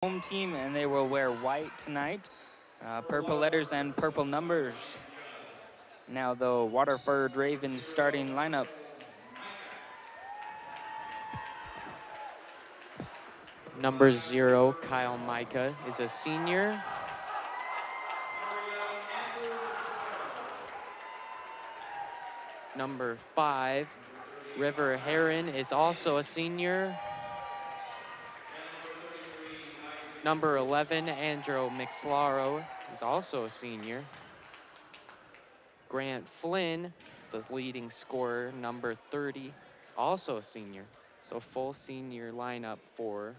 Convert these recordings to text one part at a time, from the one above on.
home team, and they will wear white tonight. Purple letters and purple numbers. Now the Waterford Ravens starting lineup. Number 0, Kyle Micah, is a senior. Number 5, River Heron, is also a senior. Number 11, Andrew McSlaro, is also a senior. Grant Flynn, the leading scorer, number 30, is also a senior. So full senior lineup for...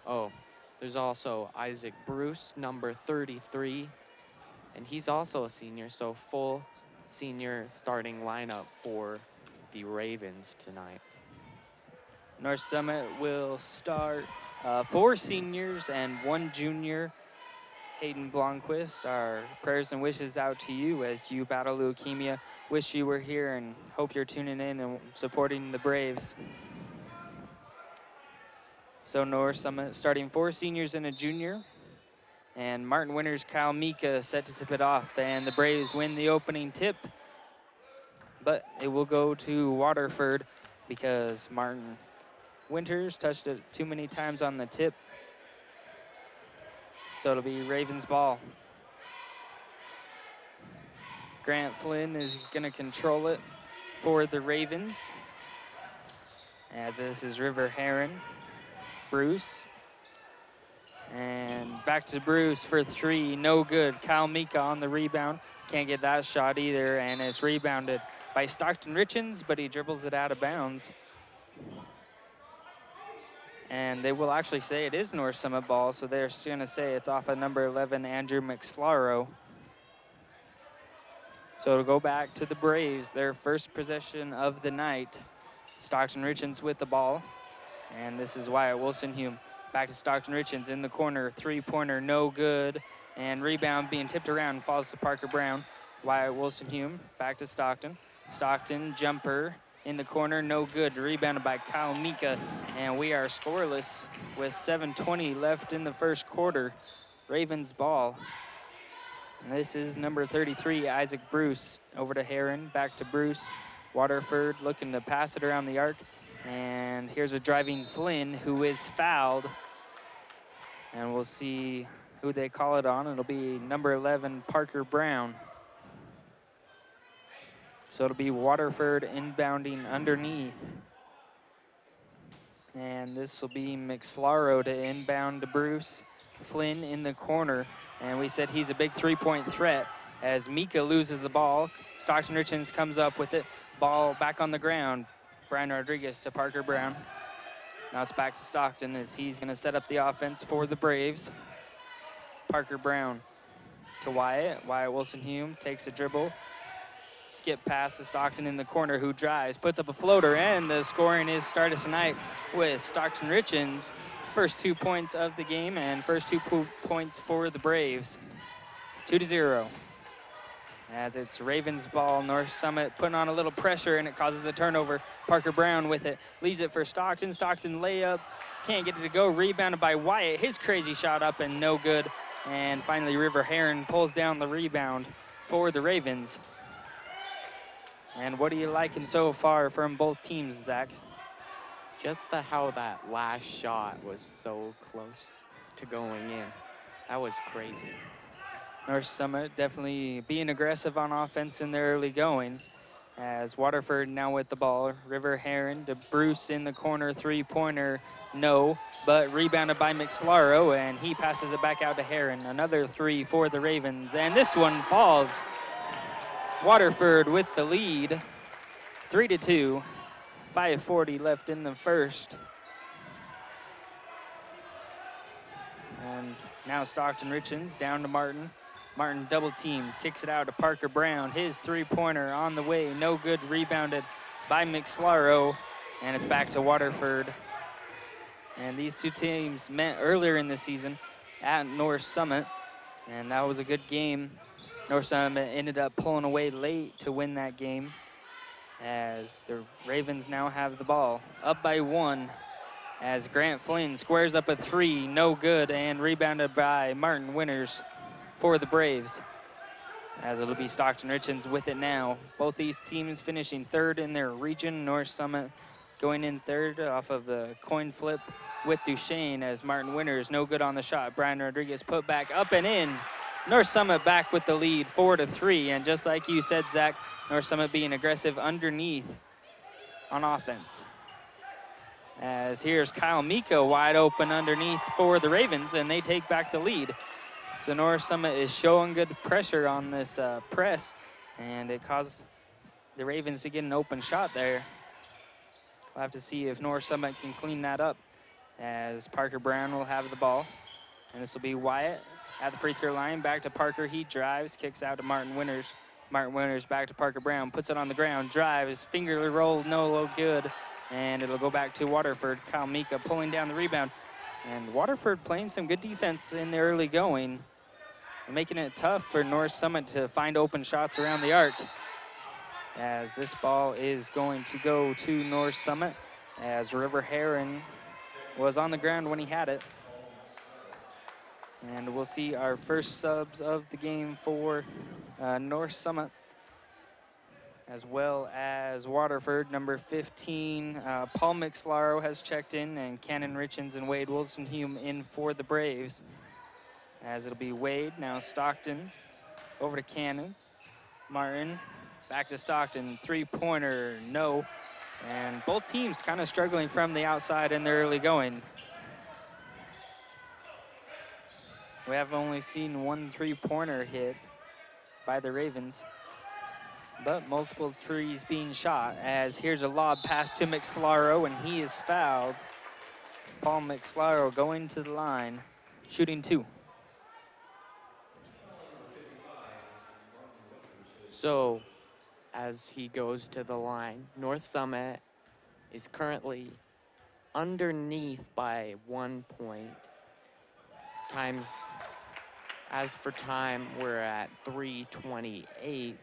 Oh, there's also Isaac Bruce, number 33, and he's also a senior, so full senior starting lineup for the Ravens tonight. North Summit will start 4 seniors and 1 junior. Hayden Blomquist, our prayers and wishes out to you as you battle leukemia. Wish you were here and hope you're tuning in and supporting the Braves. So North Summit starting 4 seniors and a junior. And Martin Winters, Kyle Mika set to tip it off, and the Braves win the opening tip. But it will go to Waterford because Martin Winters touched it too many times on the tip. So it'll be Ravens ball. Grant Flynn is gonna control it for the Ravens. As this is River Heron. Bruce. And back to Bruce for 3, no good. Kyle Mika on the rebound. Can't get that shot either, and it's rebounded by Stockton Richens, but he dribbles it out of bounds. And they will actually say it is North Summit ball, so they're gonna say it's off of number 11, Andrew McSlaro. So it'll go back to the Braves, their first possession of the night. Stockton Richens with the ball, and this is Wyatt Wilson-Hume. Back to Stockton Richens in the corner, 3-pointer, no good, and rebound being tipped around, falls to Parker Brown. Wyatt Wilson-Hume, back to Stockton. Stockton, jumper in the corner, no good, rebounded by Kyle Mika, and we are scoreless with 7:20 left in the first quarter. Ravens ball. And this is number 33, Isaac Bruce, over to Heron, back to Bruce. Waterford looking to pass it around the arc. And here's a driving Flynn, who is fouled. And we'll see who they call it on. It'll be number 11, Parker Brown. So it'll be Waterford inbounding underneath. And this will be McSlaro to inbound to Bruce. Flynn in the corner. And we said he's a big 3-point threat as Mika loses the ball. Stockton Richens comes up with it. Ball back on the ground. Brian Rodriguez to Parker Brown. Now it's back to Stockton as he's gonna set up the offense for the Braves. Parker Brown to Wyatt. Wyatt Wilson-Hume takes a dribble. Skip pass to Stockton in the corner, who drives, puts up a floater, and the scoring is started tonight with Stockton Richens. First 2 points of the game and first 2 points for the Braves. 2-0. As it's Ravens ball, North Summit putting on a little pressure, and it causes a turnover. Parker Brown with it, leaves it for Stockton. Stockton layup, can't get it to go, rebounded by Wyatt. His crazy shot up and no good. And finally River Heron pulls down the rebound for the Ravens. And what are you liking so far from both teams, Zach? Just how that last shot was so close to going in. That was crazy. North Summit definitely being aggressive on offense in their early going. As Waterford now with the ball. River Heron to Bruce in the corner, 3-pointer, no, but rebounded by McSlaro, and he passes it back out to Heron. Another 3 for the Ravens, and this one falls. Waterford with the lead, 3-2, 5:40 left in the first. And now Stockton Richens down to Martin. Martin double teamed, kicks it out to Parker Brown. His 3-pointer on the way, no good, rebounded by McSlaro, and it's back to Waterford. And these two teams met earlier in the season at North Summit, and that was a good game. North Summit ended up pulling away late to win that game, as the Ravens now have the ball, up by 1. as Grant Flynn squares up a three, no good, and rebounded by Martin Winters for the Braves. As it'll be Stockton Richlands with it now. Both these teams finishing third in their region. North Summit going in third off of the coin flip with Duchesne, as Martin Winters no good on the shot. Brian Rodriguez put back up and in. North Summit back with the lead, 4-3, and just like you said, Zach, North Summit being aggressive underneath on offense. As here's Kyle Mika wide open underneath for the Ravens, and they take back the lead. So North Summit is showing good pressure on this press, and it caused the Ravens to get an open shot there. We'll have to see if North Summit can clean that up, as Parker Brown will have the ball. And this will be Wyatt at the free throw line, back to Parker. He drives, kicks out to Martin Winters. Martin Winters back to Parker Brown, puts it on the ground, drives, finger roll, no good. And it'll go back to Waterford. Kyle Mika pulling down the rebound. And Waterford playing some good defense in the early going, making it tough for North Summit to find open shots around the arc. As this ball is going to go to North Summit, as River Heron was on the ground when he had it. And we'll see our first subs of the game for North Summit, as well as Waterford. Number 15, Paul Mixlaro has checked in, and Cannon Richlands and Wade Wilson-Hume in for the Braves. As it'll be Wade, now Stockton, over to Cannon. Martin, back to Stockton, three-pointer, no. And both teams kind of struggling from the outside in the early going. We have only seen one three-pointer hit by the Ravens, but multiple threes being shot, as here's a lob pass to Mixlaro, and he is fouled. Paul Mixlaro going to the line, shooting two. So as he goes to the line, North Summit is currently underneath by 1 point. As for time, we're at 3:28,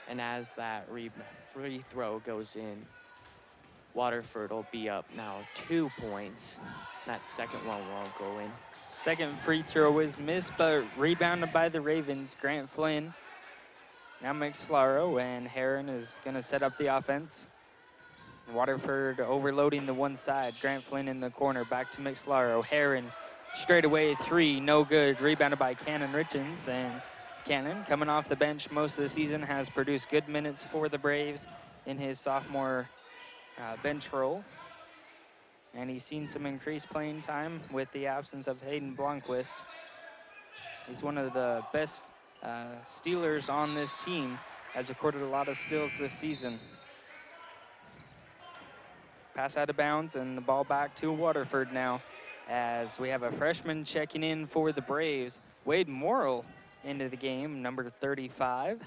and as that free throw goes in, Waterford will be up now 2 points. That second one won't go in. Second free throw is missed, but rebounded by the Ravens. Grant Flynn, now Mixlaro, and Heron is gonna set up the offense. Waterford overloading the one side. Grant Flynn in the corner, back to Mixlaro. Heron, straight away three, no good. Rebounded by Cannon Richlands, and Cannon, coming off the bench most of the season, has produced good minutes for the Braves in his sophomore bench role. And he's seen some increased playing time with the absence of Hayden Blomqvist. He's one of the best stealers on this team, has recorded a lot of steals this season. Pass out of bounds, and the ball back to Waterford now, as we have a freshman checking in for the Braves. Wade Morrill into the game, number 35.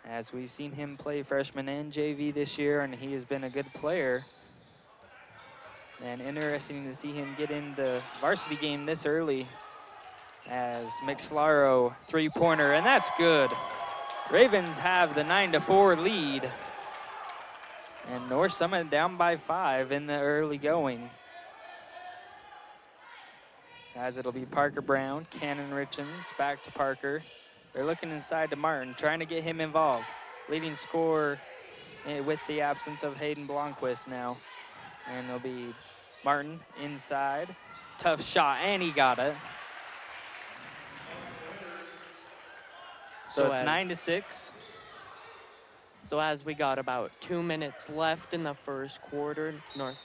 As we've seen him play freshman and JV this year, and he has been a good player. And interesting to see him get in the varsity game this early, as Mixlaro three-pointer, and that's good. Ravens have the 9-4 lead. And North Summit down by 5 in the early going. As it'll be Parker Brown, Cannon Richlands, back to Parker. They're looking inside to Martin, trying to get him involved. Leading scorer with the absence of Hayden Blomqvist now. And it'll be Martin inside. Tough shot, and he got it. So it's 9-6. So as we got about 2 minutes left in the first quarter, North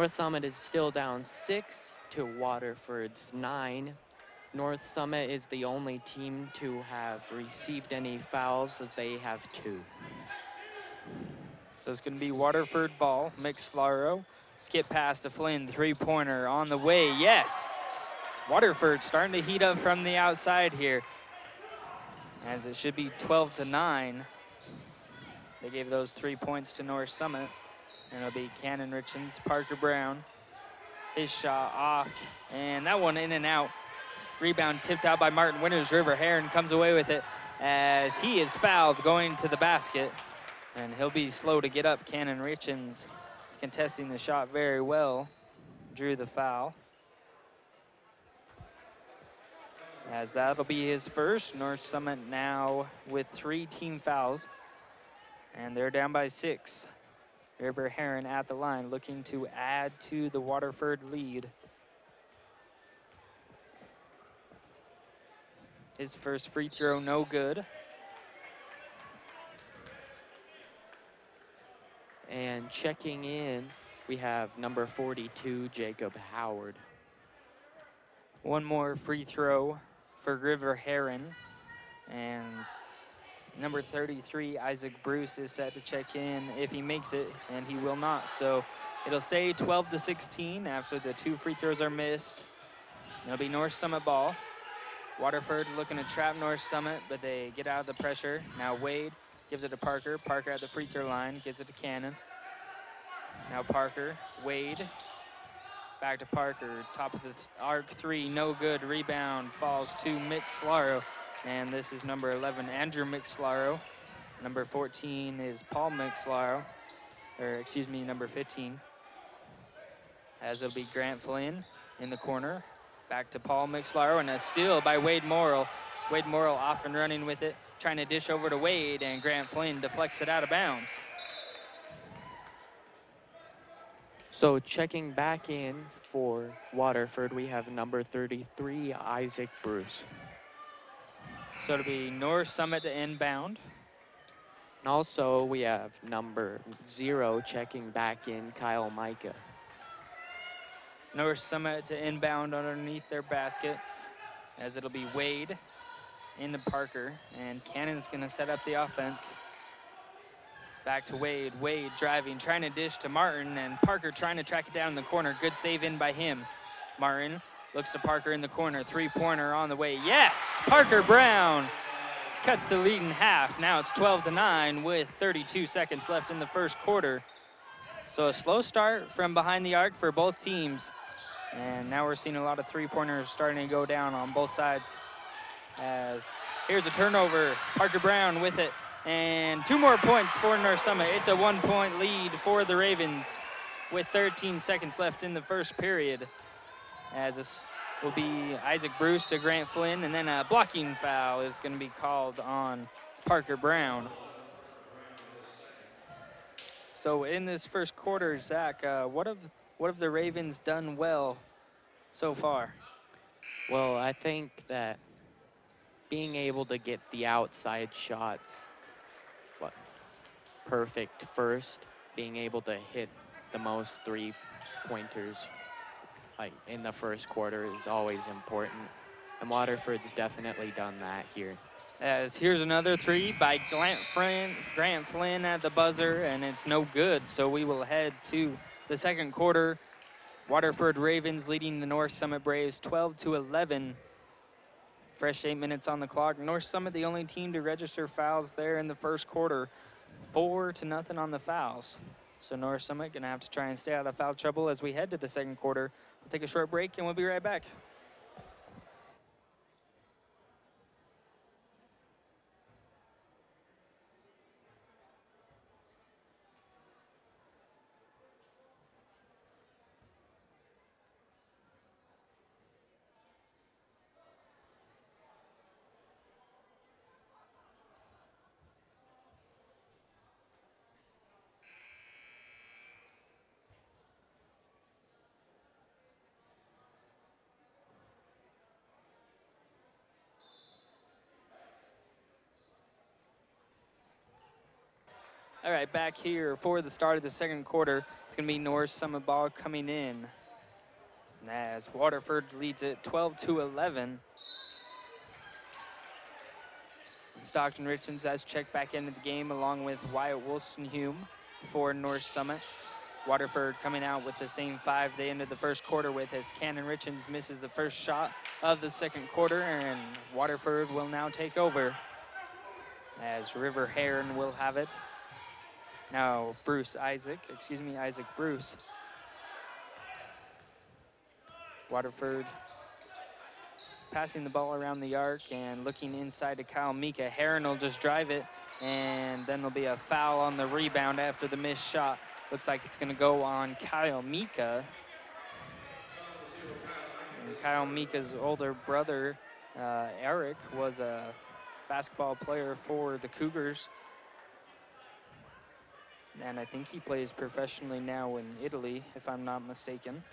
Summit is still down 6 to Waterford's 9. North Summit is the only team to have received any fouls, as they have 2. So it's going to be Waterford ball. Mixlaro, skip pass to Flynn, three-pointer on the way. Yes! Waterford starting to heat up from the outside here, as it should be 12-9. They gave those 3 points to North Summit, and it'll be Cannon Richlands, Parker Brown. His shot off, and that one in and out. Rebound tipped out by Martin Winters. River Heron comes away with it, as he is fouled going to the basket, and he'll be slow to get up. Cannon Richlands contesting the shot very well. drew the foul. As that'll be his first. North Summit now with 3 team fouls. And they're down by 6. River Heron at the line looking to add to the Waterford lead. His first free throw, no good. And checking in, we have number 42, Jacob Howard. One more free throw for River Heron. And number 33, Isaac Bruce, is set to check in if he makes it, and he will not. So it'll stay 12-16 after the 2 free throws are missed. It'll be North Summit ball. Waterford looking to trap North Summit, but they get out of the pressure. Now Wade gives it to Parker. Parker at the free throw line, gives it to Cannon. Now Parker, Wade, back to Parker. Top of the arc 3, no good. Rebound falls to Mixlaro. And this is number 11, Andrew Mixlaro. Number 14 is Paul Mixlaro, or excuse me, number 15. As it'll be Grant Flynn in the corner. Back to Paul Mixlaro, and a steal by Wade Morrill. Wade Morrill off and running with it, trying to dish over to Wade, and Grant Flynn deflects it out of bounds. So checking back in for Waterford, we have number 33, Isaac Bruce. So it'll be North Summit to inbound. And also we have number 0 checking back in, Kyle Micah. North Summit to inbound underneath their basket, as it'll be Wade into Parker, and Cannon's gonna set up the offense. Back to Wade. Wade driving, trying to dish to Martin, and Parker trying to track it down in the corner. Good save in by him. Martin looks to Parker in the corner. 3-pointer on the way. Yes! Parker Brown cuts the lead in half. Now it's 12-9 with 32 seconds left in the first quarter. So a slow start from behind the arc for both teams. And now we're seeing a lot of 3-pointers starting to go down on both sides. As here's a turnover. Parker Brown with it. And 2 more points for North Summit. It's a 1-point lead for the Ravens with 13 seconds left in the first period. As this will be Isaac Bruce to Grant Flynn, and then a blocking foul is going to be called on Parker Brown. So in this first quarter, Zach, what have the Ravens done well so far? Well, I think that being able to get the outside shots perfect first, being able to hit the most 3-pointers like in the first quarter is always important, and Waterford's definitely done that here. As here's another 3 by Grant Flynn at the buzzer, and it's no good. So we will head to the second quarter. Waterford Ravens leading the North Summit Braves 12-11. Fresh 8 minutes on the clock. North Summit the only team to register fouls there in the first quarter. 4-0 on the fouls. So North Summit gonna have to try and stay out of foul trouble as we head to the second quarter. We'll take a short break and we'll be right back. All right, back here for the start of the second quarter. It's going to be North Summit ball coming in. As Waterford leads it 12-11. Stockton Richards has checked back into the game along with Wyatt Wolstenhume for North Summit. Waterford coming out with the same 5 they ended the first quarter with, as Cannon Richards misses the first shot of the second quarter, and Waterford will now take over as River Heron will have it. Now Isaac Bruce. Waterford passing the ball around the arc and looking inside to Kyle Mika. Heron will just drive it, and then there'll be a foul on the rebound after the missed shot. Looks like it's gonna go on Kyle Mika. And Kyle Mika's older brother, Eric, was a basketball player for the Cougars. And I think he plays professionally now in Italy, if I'm not mistaken.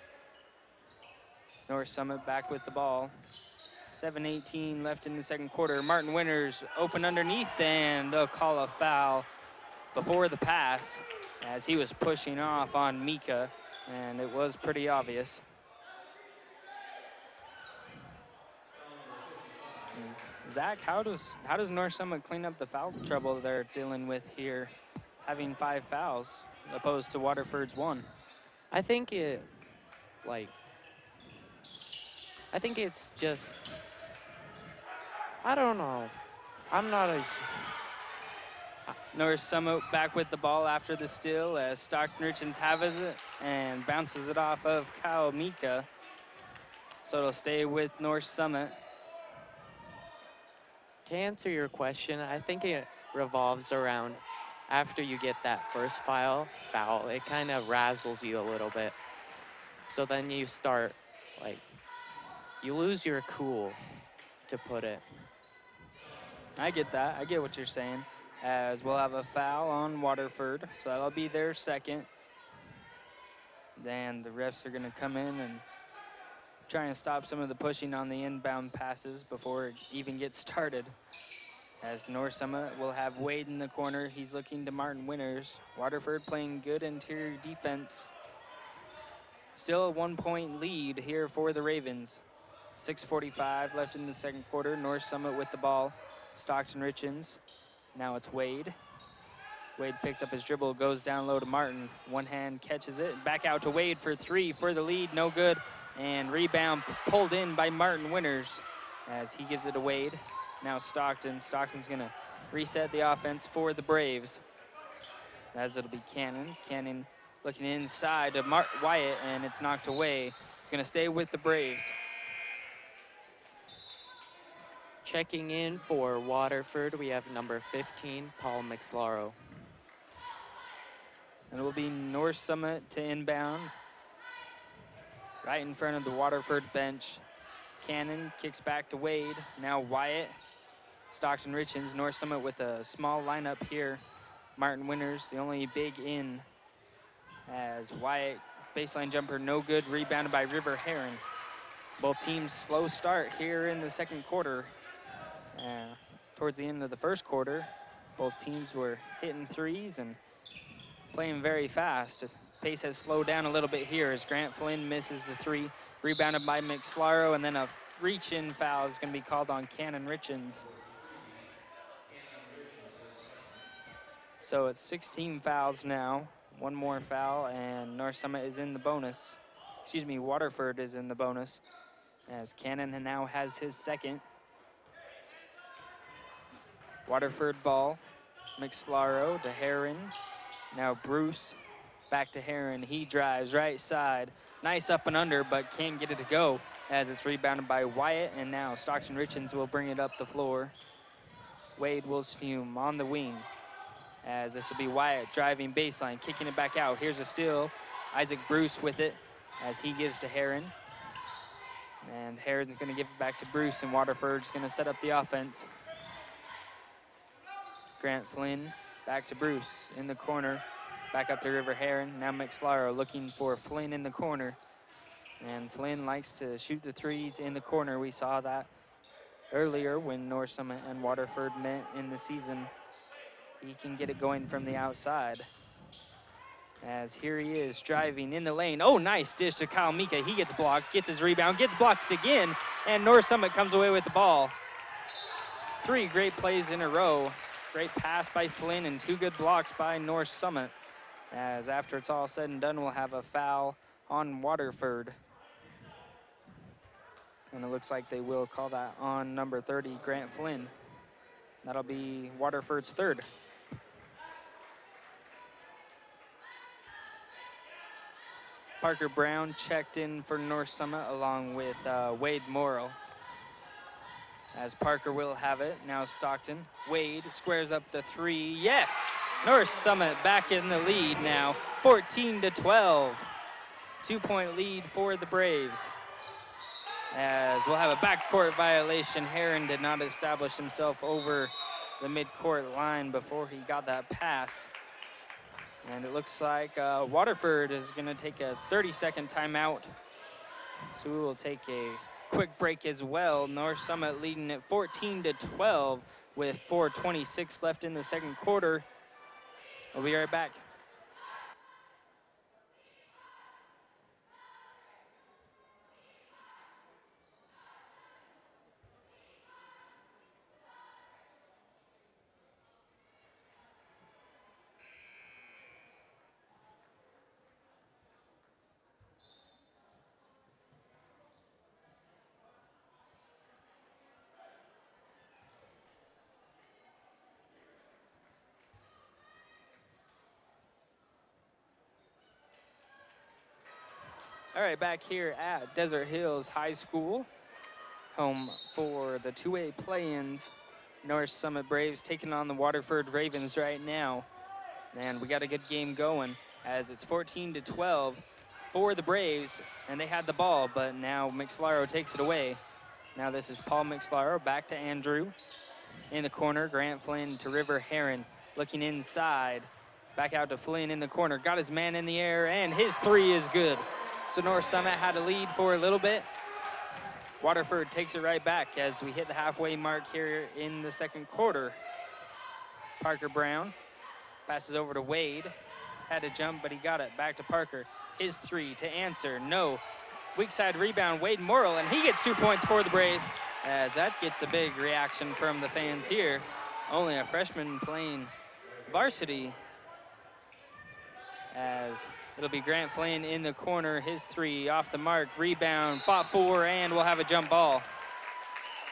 North Summit back with the ball. 7:18 left in the second quarter. Martin Winters open underneath, and they'll call a foul before the pass as he was pushing off on Mika, and it was pretty obvious. And Zach, how does North Summit clean up the foul trouble they're dealing with here, having 5 fouls opposed to Waterford's 1? I think it's just, I don't know. I'm not a... North Summit back with the ball after the steal as Stockton Richards has it and bounces it off of Kyle Mika. So it'll stay with North Summit. To answer your question, I think it revolves around after you get that first foul, it kind of razzles you a little bit. So then you start, you lose your cool, to put it. I get that. I get what you're saying. As we'll have a foul on Waterford, so that'll be their second. Then the refs are going to come in and try and stop some of the pushing on the inbound passes before it even gets started. As North Summit will have Wade in the corner. He's looking to Martin Winters. Waterford playing good interior defense. Still a 1-point lead here for the Ravens. 6:45 left in the second quarter. North Summit with the ball. Stockton Richards. Now it's Wade. Wade picks up his dribble, goes down low to Martin. One hand catches it, back out to Wade for 3 for the lead, no good. And rebound pulled in by Martin Winters as he gives it to Wade. Now Stockton. Stockton's gonna reset the offense for the Braves. As it'll be Cannon. Cannon looking inside to Wyatt, and it's knocked away. It's gonna stay with the Braves. Checking in for Waterford, we have number 15, Paul McSlaro. And it will be North Summit to inbound. Right in front of the Waterford bench. Cannon kicks back to Wade. Now Wyatt. Stockton Richards, North Summit with a small lineup here. Martin Winters, the only big in. As Wyatt, baseline jumper, no good. Rebounded by River Heron. Both teams slow start here in the second quarter. Towards the end of the first quarter, both teams were hitting threes and playing very fast. Pace has slowed down a little bit here as Grant Flynn misses the 3. Rebounded by McSlaro, and then a reach-in foul is going to be called on Cannon Richards. So it's 16 fouls now. One more foul, and North Summit is in the bonus. Excuse me, Waterford is in the bonus, as Cannon now has his second. Waterford ball, McSlaro to Heron. Now Bruce back to Heron. He drives right side. Nice up and under, but can't get it to go as it's rebounded by Wyatt, and now Stockton Richards will bring it up the floor. Wade Wilsfume on the wing as this will be Wyatt driving baseline, kicking it back out. Here's a steal. Isaac Bruce with it as he gives to Heron. And Heron's gonna give it back to Bruce, and Waterford's gonna set up the offense. Grant Flynn back to Bruce in the corner. Back up to River Heron. Now McSlaro looking for Flynn in the corner. And Flynn likes to shoot the threes in the corner. We saw that earlier when North Summit and Waterford met in the season. He can get it going from the outside. As here he is driving in the lane. Oh, nice dish to Kyle Mika. He gets blocked, gets his rebound, gets blocked again, and North Summit comes away with the ball. 3 great plays in a row. Great pass by Flynn and 2 good blocks by North Summit. As after it's all said and done, we'll have a foul on Waterford. And it looks like they will call that on number 30, Grant Flynn. That'll be Waterford's 3rd. Parker Brown checked in for North Summit along with Wade Morrow. As Parker will have it, now Stockton. Wade squares up the 3, yes! North Summit back in the lead now, 14-12. 2-point lead for the Braves. as we'll have a backcourt violation. Heron did not establish himself over the midcourt line before he got that pass. And it looks like Waterford is going to take a 30-second timeout. So we will take a quick break as well. North Summit leading at 14-12 with 4:26 left in the second quarter. We'll be right back. All right, back here at Desert Hills High School, home for the 2A play-ins. North Summit Braves taking on the Waterford Ravens right now. And we got a good game going as it's 14-12 for the Braves, and they had the ball, but now McSlaro takes it away. Now this is Paul McSlaro, back to Andrew. In the corner, Grant Flynn to River Heron, looking inside. Back out to Flynn in the corner, got his man in the air, and his three is good. So North Summit had a lead for a little bit. Waterford takes it right back as we hit the halfway mark here in the second quarter. Parker Brown passes over to Wade. Had to jump, but he got it. Back to Parker. His three to answer. No. Weak side rebound, Wade Morrill, and he gets 2 points for the Braves, as that gets a big reaction from the fans here. Only a freshman playing varsity, as it'll be Grant Flynn in the corner. His three off the mark. Rebound, fought for, and we'll have a jump ball.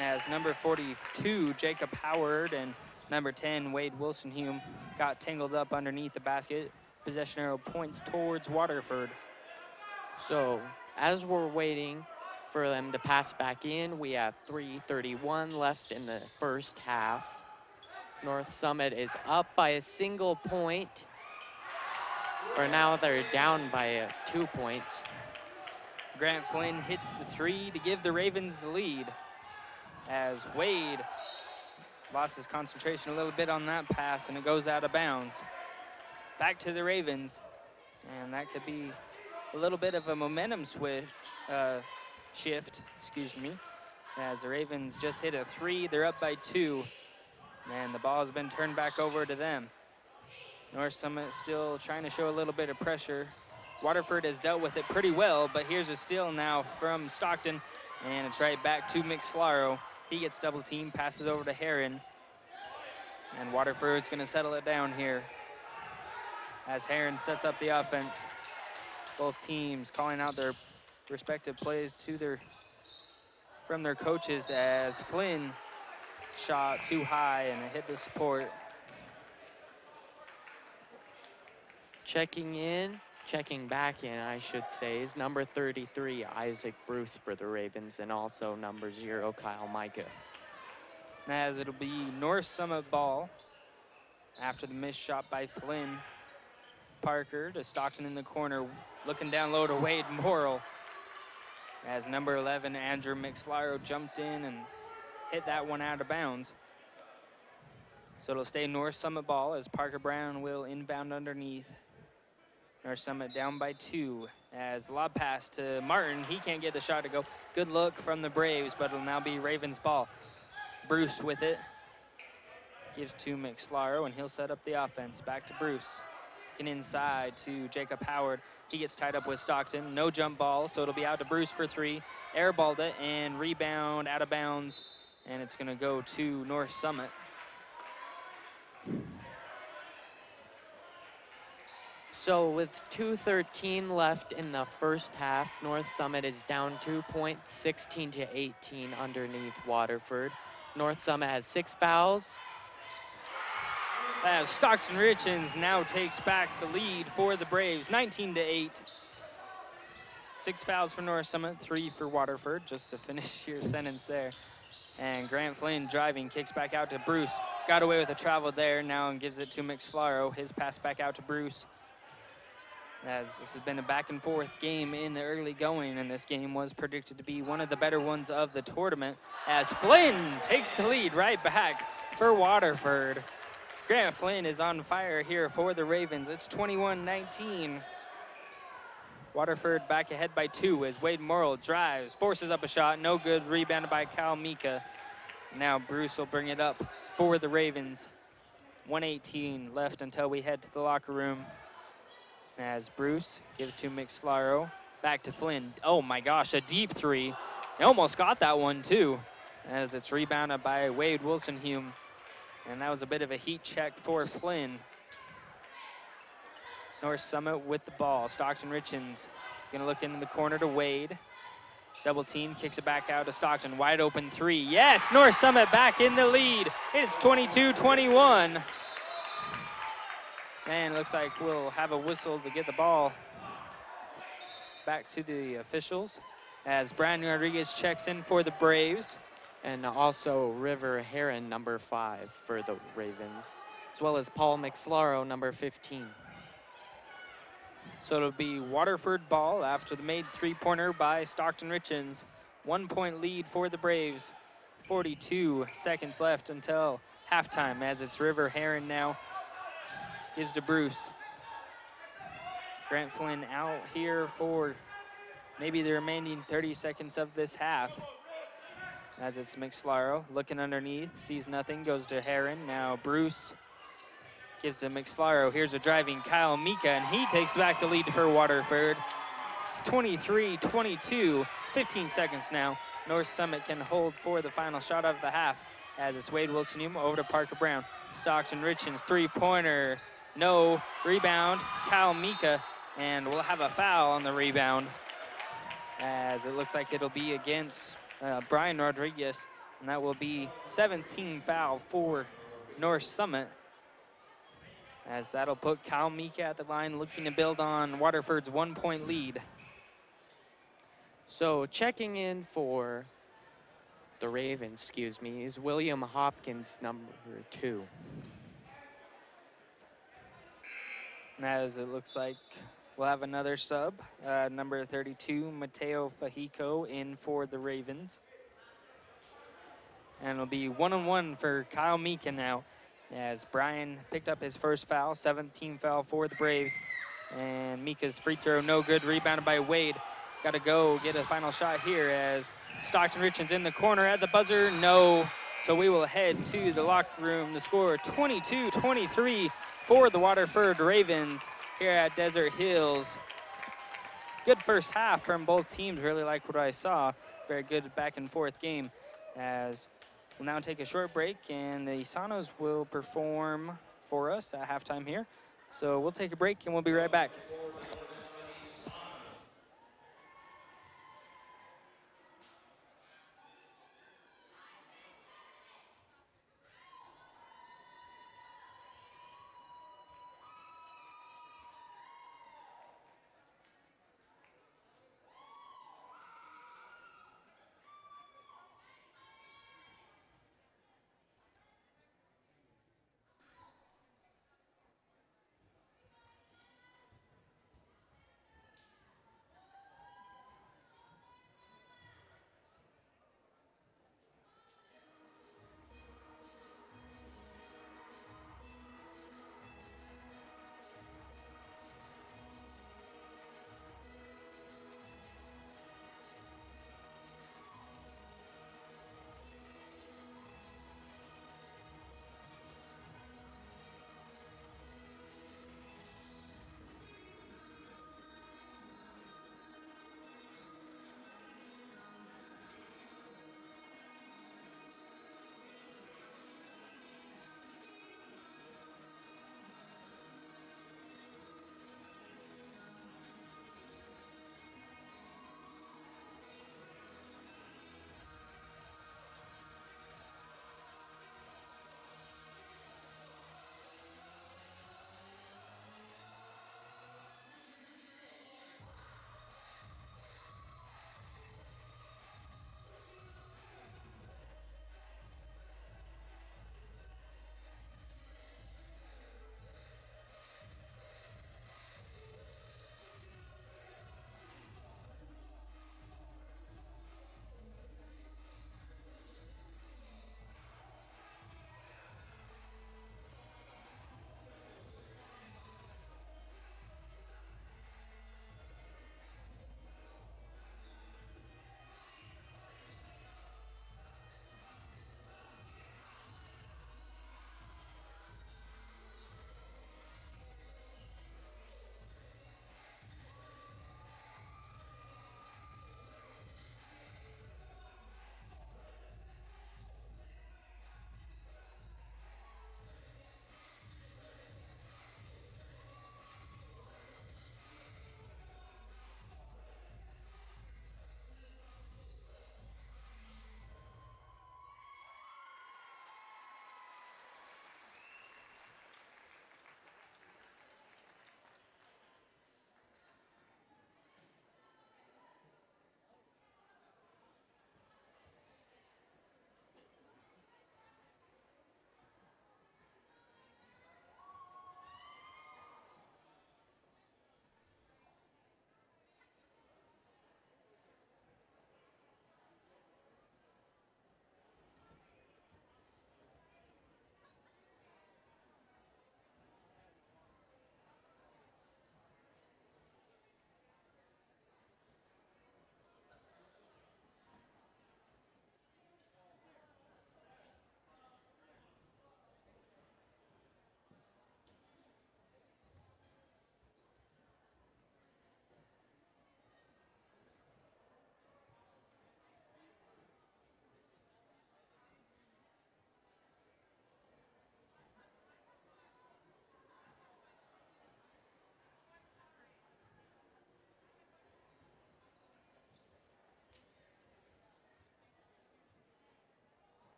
As number 42, Jacob Howard, and number 10, Wade Wilson-Hume, got tangled up underneath the basket. Possession arrow points towards Waterford. So as we're waiting for them to pass back in, we have 3:31 left in the first half. North Summit is up by a single point. Or now they're down by 2 points. Grant Flynn hits the three to give the Ravens the lead, as Wade lost his concentration a little bit on that pass, and it goes out of bounds. Back to the Ravens, and that could be a little bit of a momentum shift, as the Ravens just hit a three. They're up by 2, and the ball has been turned back over to them. North Summit still trying to show a little bit of pressure. Waterford has dealt with it pretty well, but here's a steal now from Stockton, and it's right back to McSlaro. He gets double teamed, passes over to Heron, and Waterford's gonna settle it down here as Heron sets up the offense. Both teams calling out their respective plays from their coaches, as Flynn shot too high and it hit the support. Checking back in, I should say, is number 33, Isaac Bruce for the Ravens, and also number 0, Kyle Micah. As it'll be North Summit ball after the missed shot by Flynn. Parker to Stockton in the corner, looking down low to Wade Morrill, as number 11, Andrew McSlaro, jumped in and hit that one out of bounds. So it'll stay North Summit ball as Parker Brown will inbound underneath. North Summit down by 2 as the lob pass to Martin. He can't get the shot to go. Good look from the Braves, but it'll now be Ravens ball. Bruce with it. Gives to McSlaro, and he'll set up the offense. Back to Bruce. Looking inside to Jacob Howard. He gets tied up with Stockton. No jump ball, so it'll be out to Bruce for 3. Airballed it, and rebound out of bounds, and it's going to go to North Summit. So with 2:13 left in the first half, North Summit is down 2 points, 16-18 underneath Waterford. North Summit has 6 fouls. As Stockton Richens now takes back the lead for the Braves, 19-8. 6 fouls for North Summit, 3 for Waterford, just to finish your sentence there. And Grant Flynn driving, kicks back out to Bruce. Got away with a travel there now and gives it to McSlaro. His pass back out to Bruce. as this has been a back and forth game in the early going, and this game was predicted to be one of the better ones of the tournament, as Flynn takes the lead right back for Waterford. Grant Flynn is on fire here for the Ravens. It's 21-19. Waterford back ahead by 2 as Wade Morrill drives, forces up a shot, no good, rebounded by Kyle Mika. Now Bruce will bring it up for the Ravens. 1:18 left until we head to the locker room. As Bruce gives to McSlaro, back to Flynn. Oh my gosh, a deep 3. He almost got that one too, as it's rebounded by Wade Wilson-Hume. And that was a bit of a heat check for Flynn. North Summit with the ball. Stockton Richens is gonna look into the corner to Wade. Double team, kicks it back out to Stockton. Wide open 3. Yes, North Summit back in the lead. It's 22-21. And it looks like we'll have a whistle to get the ball back to the officials as Brian Rodriguez checks in for the Braves. And also River Heron, number 5 for the Ravens, as well as Paul McSlaro, number 15. So it'll be Waterford ball after the made 3-pointer by Stockton Richens. 1-point lead for the Braves. 42 seconds left until halftime, as it's River Heron now. Gives to Bruce. Grant Flynn out here for maybe the remaining 30 seconds of this half. As it's McSlaro looking underneath, sees nothing, goes to Heron. Now Bruce gives to McSlaro. Here's a driving Kyle Mika, and he takes back the lead for Waterford. It's 23-22, 15 seconds now. North Summit can hold for the final shot of the half, as it's Wade Wilson-Hume over to Parker Brown. Stockton Richens 3-pointer. No, rebound, Kyle Mika, and we'll have a foul on the rebound, as it looks like it'll be against Brian Rodriguez, and that will be 17th foul for North Summit, as that'll put Kyle Mika at the line looking to build on Waterford's 1-point lead. So checking in for the Ravens, is William Hopkins, number 2. As it looks like we'll have another sub, number 32, Mateo Fajico, in for the Ravens. And it'll be 1-on-1 for Kyle Mika now, as Brian picked up his first foul, 17th foul for the Braves. And Mika's free throw, no good, rebounded by Wade. Got to go get a final shot here, as Stockton Richens in the corner at the buzzer, no. So we will head to the locker room. The score 22-23 for the Waterford Ravens here at Desert Hills. Good first half from both teams. Really like what I saw. Very good back and forth game, as we'll now take a short break, and the Sonos will perform for us at halftime here. So we'll take a break and we'll be right back.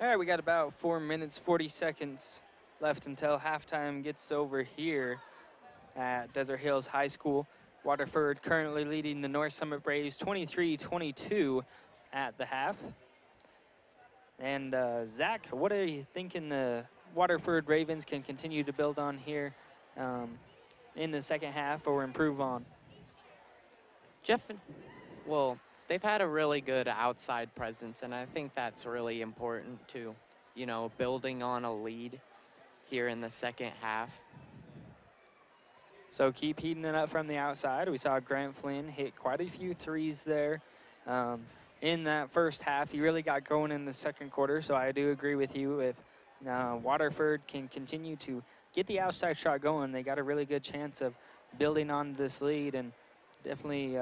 All right, we got about 4 minutes, 40 seconds left until halftime gets over here at Desert Hills High School. Waterford currently leading the North Summit Braves 23-22 at the half. And Zach, what are you thinking the Waterford Ravens can continue to build on here in the second half or improve on? Well, they've had a really good outside presence, and I think that's really important too. You know, building on a lead here in the second half. So keep heating it up from the outside. We saw Grant Flynn hit quite a few threes there in that first half. He really got going in the second quarter, so I do agree with you. If Waterford can continue to get the outside shot going, they got a really good chance of building on this lead and definitely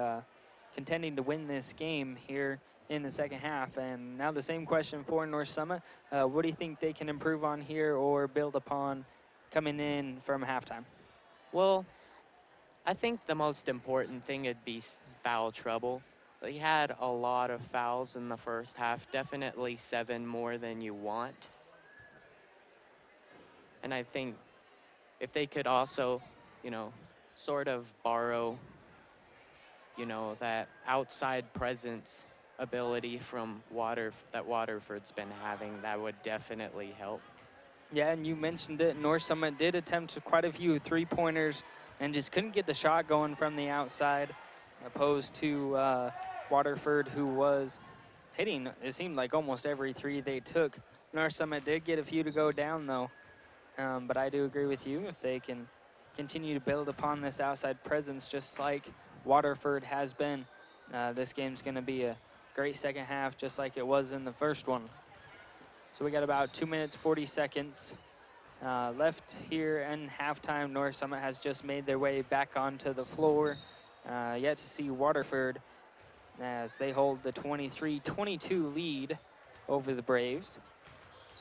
contending to win this game here in the second half. And now the same question for North Summit. What do you think they can improve on here or build upon coming in from halftime? Well, I think the most important thing would be foul trouble. They had a lot of fouls in the first half, definitely 7 more than you want. And I think if they could also, you know, sort of borrow, you know, that outside presence ability from that Waterford's been having, that would definitely help. Yeah, and you mentioned it. North Summit did attempt quite a few three-pointers and just couldn't get the shot going from the outside, opposed to Waterford, who was hitting, it seemed like almost every three they took. North Summit did get a few to go down, though. But I do agree with you. If they can continue to build upon this outside presence, just like Waterford has been, this game's going to be a great second half, just like it was in the first one. So we got about 2 minutes, 40 seconds left here in halftime. North Summit has just made their way back onto the floor. Yet to see Waterford as they hold the 23-22 lead over the Braves.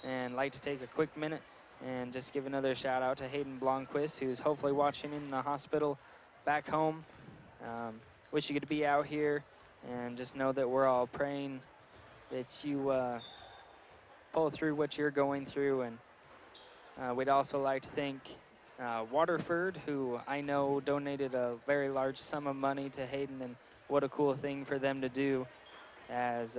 And like to take a quick minute and just give another shout out to Hayden Blomquist, who's hopefully watching in the hospital back home. Wish you could be out here, and just know that we're all praying that you pull through what you're going through. And we'd also like to thank Waterford, who I know donated a very large sum of money to Hayden, and what a cool thing for them to do, as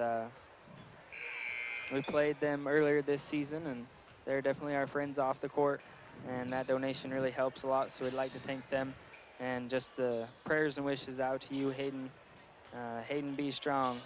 we played them earlier this season, and they're definitely our friends off the court, and that donation really helps a lot, so we'd like to thank them. And just the prayers and wishes out to you, Hayden. Hayden, be strong.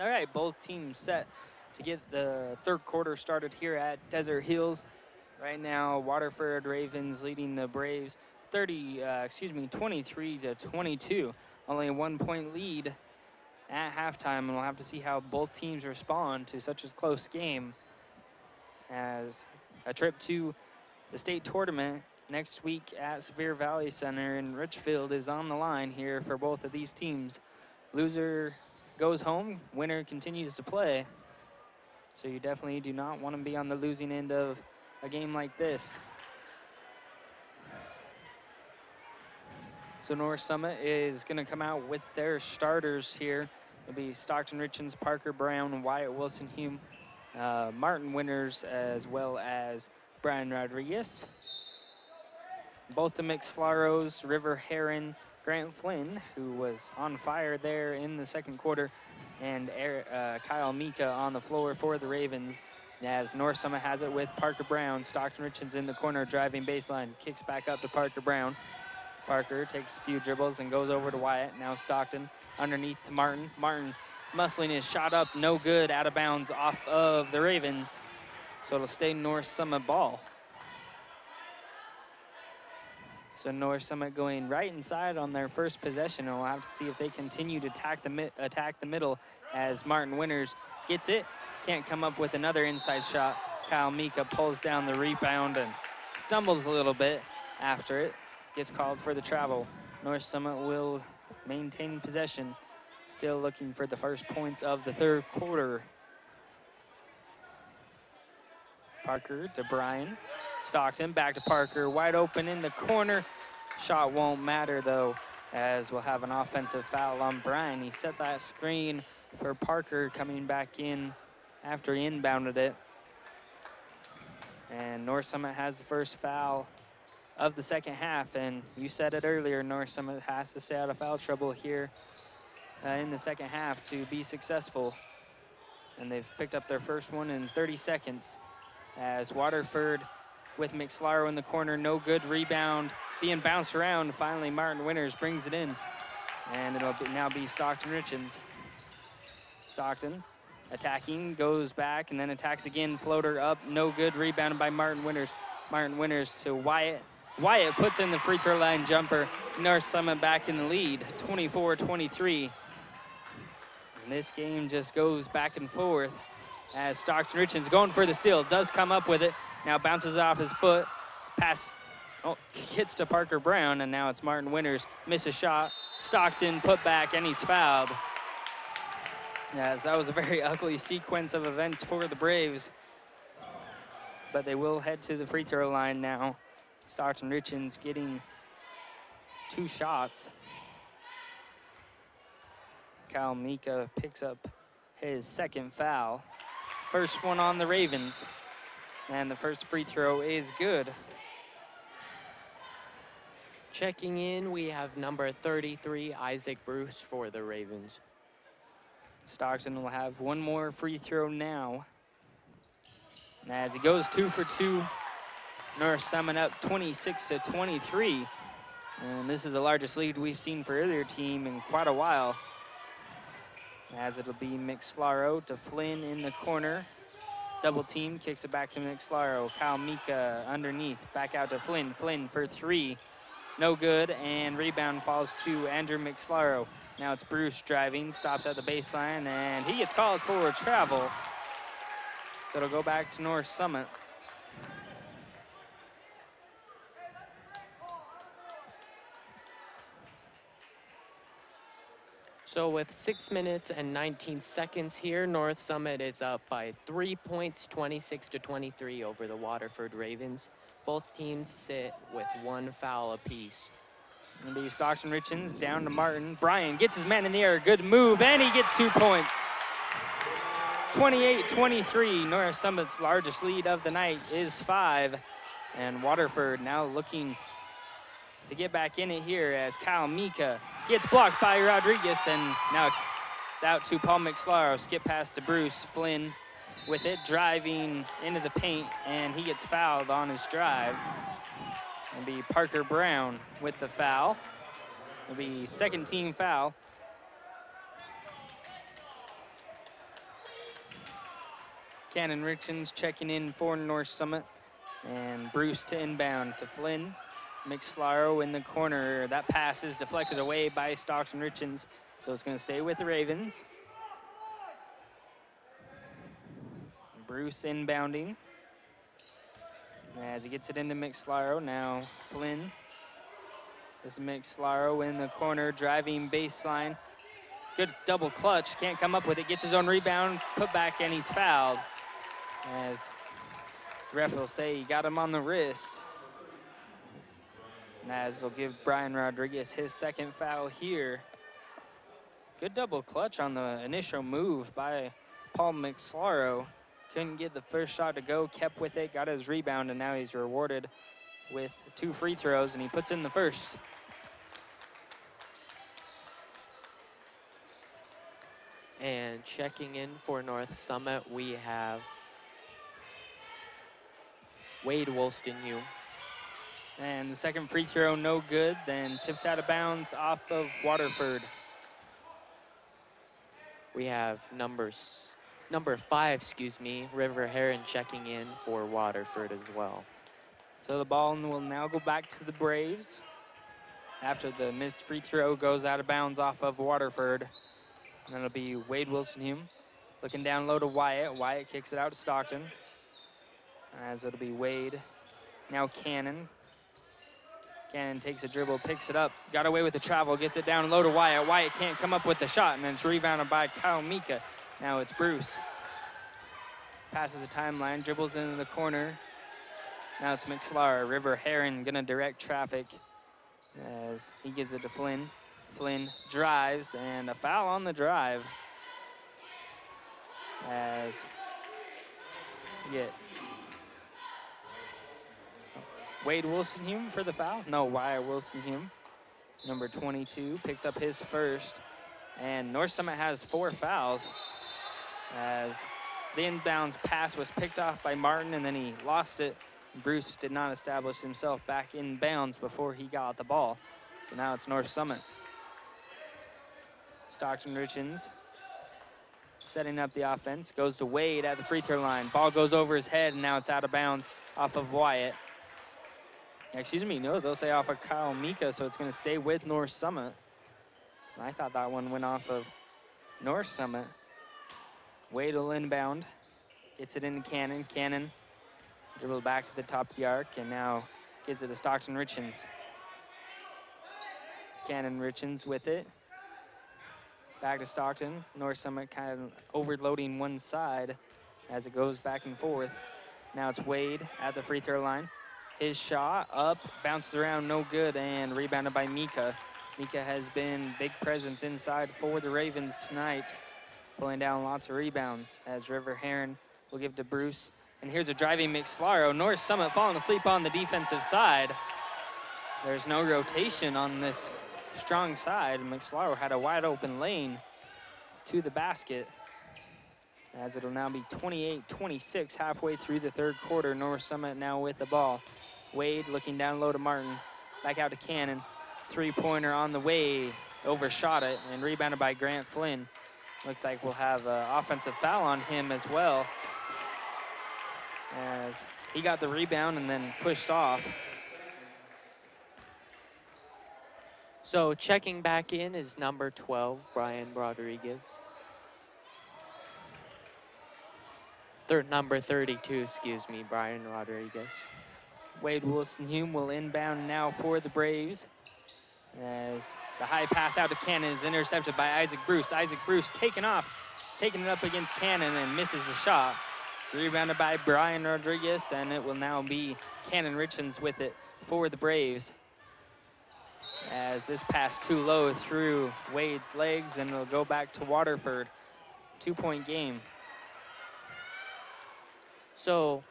All right, both teams set to get the third quarter started here at Desert Hills. Right now, Waterford Ravens leading the Braves 23-22. Only a 1 point lead at halftime, and we'll have to see how both teams respond to such a close game, as a trip to the state tournament next week at Sevier Valley Center in Richfield is on the line here for both of these teams. Loser goes home, winner continues to play. So you definitely do not want to be on the losing end of a game like this. So North Summit is going to come out with their starters here It'll be Stockton Richlands, Parker Brown, Wyatt Wilson Hume, Martin Winters, as well as Brian Rodriguez. Both the McSlaros, River Heron, Grant Flynn, who was on fire there in the second quarter, and Kyle Mika on the floor for the Ravens. As North Summit has it with Parker Brown. Stockton Richlands in the corner, driving baseline, kicks back up to Parker Brown. Parker takes a few dribbles and goes over to Wyatt. Now Stockton underneath to Martin. Martin muscling his shot up, no good, out of bounds off of the Ravens. So it'll stay North Summit ball. So North Summit going right inside on their first possession, and we'll have to see if they continue to attack the middle as Martin Winters gets it. Can't come up with another inside shot. Kyle Mika pulls down the rebound and stumbles a little bit after it. Gets called for the travel. North Summit will maintain possession. Still looking for the first points of the third quarter. Parker to Brian. Stockton back to Parker, wide open in the corner. Shot won't matter though, as we'll have an offensive foul on Brian. He set that screen for Parker coming back in after he inbounded it. And North Summit has the first foul of the second half, and you said it earlier, North Summit has to stay out of foul trouble here in the second half to be successful. And they've picked up their first one in 30 seconds as Waterford with McSlaro in the corner, no good, rebound being bounced around. Finally, Martin Winters brings it in, and it'll now be Stockton Richlands. Stockton attacking, goes back, and then attacks again, floater up, no good, rebounded by Martin Winters. Martin Winters to Wyatt. Wyatt puts in the free throw line jumper. North Summit back in the lead, 24-23. And this game just goes back and forth as Stockton Richlands going for the steal, does come up with it, now bounces off his foot, pass, hits to Parker Brown, and now it's Martin Winters, miss a shot, Stockton put back, and he's fouled. Yes, that was a very ugly sequence of events for the Braves, but they will head to the free throw line now. Stockton Richlands getting 2 shots. Kyle Mika picks up his second foul. First one on the Ravens, and the first free throw is good. Checking in, we have number 33, Isaac Bruce for the Ravens. Stockton will have one more free throw now. As he goes 2 for 2, North Summit up 26-23. And this is the largest lead we've seen for either team in quite a while. As it'll be McSlaro to Flynn in the corner. Double team, kicks it back to McSlaro. Kyle Mika underneath, back out to Flynn. Flynn for 3, no good, and rebound falls to Andrew McSlaro. Now it's Bruce driving, stops at the baseline, and he gets called for travel. So it'll go back to North Summit. So with 6 minutes and 19 seconds here, North Summit is up by 3 points, 26-23 over the Waterford Ravens. Both teams sit with 1 foul apiece. It'll be Stockton Richlands down to Martin. Brian gets his man in the air, good move, and he gets 2 points. 28-23, North Summit's largest lead of the night is 5. And Waterford now looking to get back in it here as Kyle Mika gets blocked by Rodriguez, and now it's out to Paul McSlaro. Skip pass to Bruce. Flynn with it, driving into the paint, and he gets fouled on his drive. It'll be Parker Brown with the foul. It'll be second team foul. Cannon Richlands checking in for North Summit, and Bruce to inbound to Flynn. McSlaro in the corner. That pass is deflected away by Stockton Richlands, so it's going to stay with the Ravens. Bruce inbounding as he gets it into McSlaro. Now Flynn. This is McSlaro in the corner, driving baseline. Good double clutch, can't come up with it. Gets his own rebound, put back, and he's fouled. As the ref will say he got him on the wrist. And as they'll give Brian Rodriguez his second foul here. Good double clutch on the initial move by Paul McSlaro. Couldn't get the first shot to go, kept with it, got his rebound, and now he's rewarded with 2 free throws, and he puts in the first. And checking in for North Summit, we have Wade Wolstenhue. And the second free throw, no good, then tipped out of bounds off of Waterford. We have number 5, River Heron checking in for Waterford as well. So the ball will now go back to the Braves after the missed free throw goes out of bounds off of Waterford. And it'll be Wade Wolstenhue looking down low to Wyatt. Wyatt kicks it out to Stockton. As it'll be Wade. Now Cannon. Cannon takes a dribble, picks it up, got away with the travel, gets it down low to Wyatt. Wyatt can't come up with the shot, and then it's rebounded by Kyle Mika. Now it's Bruce. Passes the timeline, dribbles into the corner. Now it's McSlar. River Heron gonna direct traffic as he gives it to Flynn. Flynn drives, and a foul on the drive. As you get Wade Wolstenhue for the foul. No, Wyatt Wolstenhue. Number 22 picks up his first. And North Summit has 4 fouls as the inbound pass was picked off by Martin, and then he lost it. Bruce did not establish himself back in bounds before he got the ball. So now it's North Summit. Stockton Richens setting up the offense. Goes to Wade at the free throw line. Ball goes over his head, and now it's out of bounds off of Wyatt. Excuse me, no, they'll say off of Kyle Mika, so it's going to stay with North Summit. I thought that one went off of North Summit. Wade will inbound. Gets it into Cannon. Cannon dribbles back to the top of the arc, and now gives it to Stockton Richens. Cannon Richens with it. Back to Stockton. North Summit kind of overloading one side as it goes back and forth. Now it's Wade at the free throw line. His shot up, bounces around, no good, and rebounded by Mika. Mika has been big presence inside for the Ravens tonight, pulling down lots of rebounds as River Heron will give to Bruce. And here's a driving McSlaro. North Summit falling asleep on the defensive side. There's no rotation on this strong side. McSlaro had a wide open lane to the basket, as it'll now be 28-26 halfway through the third quarter. North Summit now with the ball. Wade looking down low to Martin. Back out to Cannon. Three-pointer on the way. Overshot it and rebounded by Grant Flynn. Looks like we'll have an offensive foul on him as well, as he got the rebound and then pushed off. So checking back in is number 12, Brian Rodriguez. Number 32, Brian Rodriguez. Wade Wolstenhue will inbound now for the Braves, as the high pass out to Cannon is intercepted by Isaac Bruce. Isaac Bruce taking it up against Cannon and misses the shot. Rebounded by Brian Rodriguez, and it will now be Cannon Richens with it for the Braves, as this pass too low through Wade's legs, and it'll go back to Waterford. 2-point game. So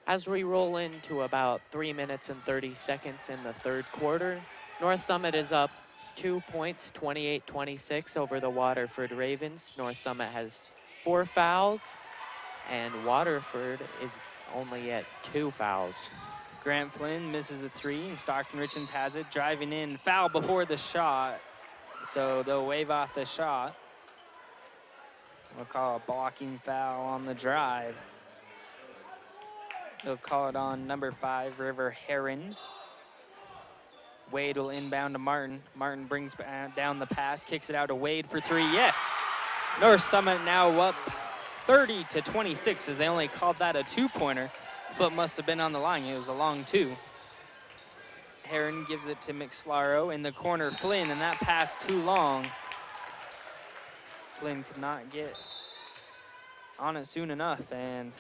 as we roll into about 3 minutes and 30 seconds in the third quarter, North Summit is up 2 points, 28-26 over the Waterford Ravens. North Summit has 4 fouls, and Waterford is only at 2 fouls. Grant Flynn misses a 3, and Stockton Richens has it, driving in, foul before the shot, so they'll wave off the shot. We'll call a blocking foul on the drive. They'll call it on number 5, River Heron. Wade will inbound to Martin. Martin brings down the pass, kicks it out to Wade for 3. Yes! North Summit now up 30-26, as they only called that a 2-pointer. Foot must have been on the line. It was a long 2. Heron gives it to McSlaro in the corner. Flynn, and that pass too long. Flynn could not get on it soon enough, and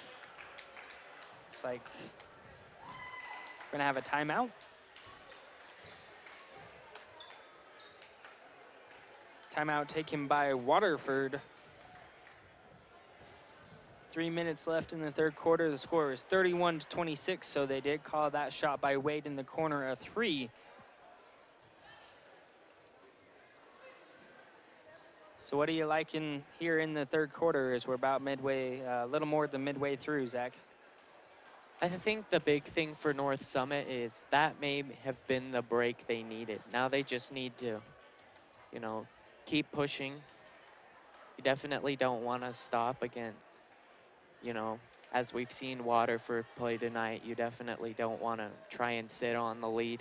looks like we're gonna have a timeout. Timeout taken by Waterford. 3 minutes left in the third quarter. The score is 31-26, so they did call that shot by Wade in the corner a 3. So what are you liking here in the third quarter as we're about midway, a little more than midway through, Zach? I think the big thing for North Summit is that may have been the break they needed. Now they just need to, you know, keep pushing. You definitely don't want to stop against, you know, as we've seen Waterford play tonight, you definitely don't want to try and sit on the lead.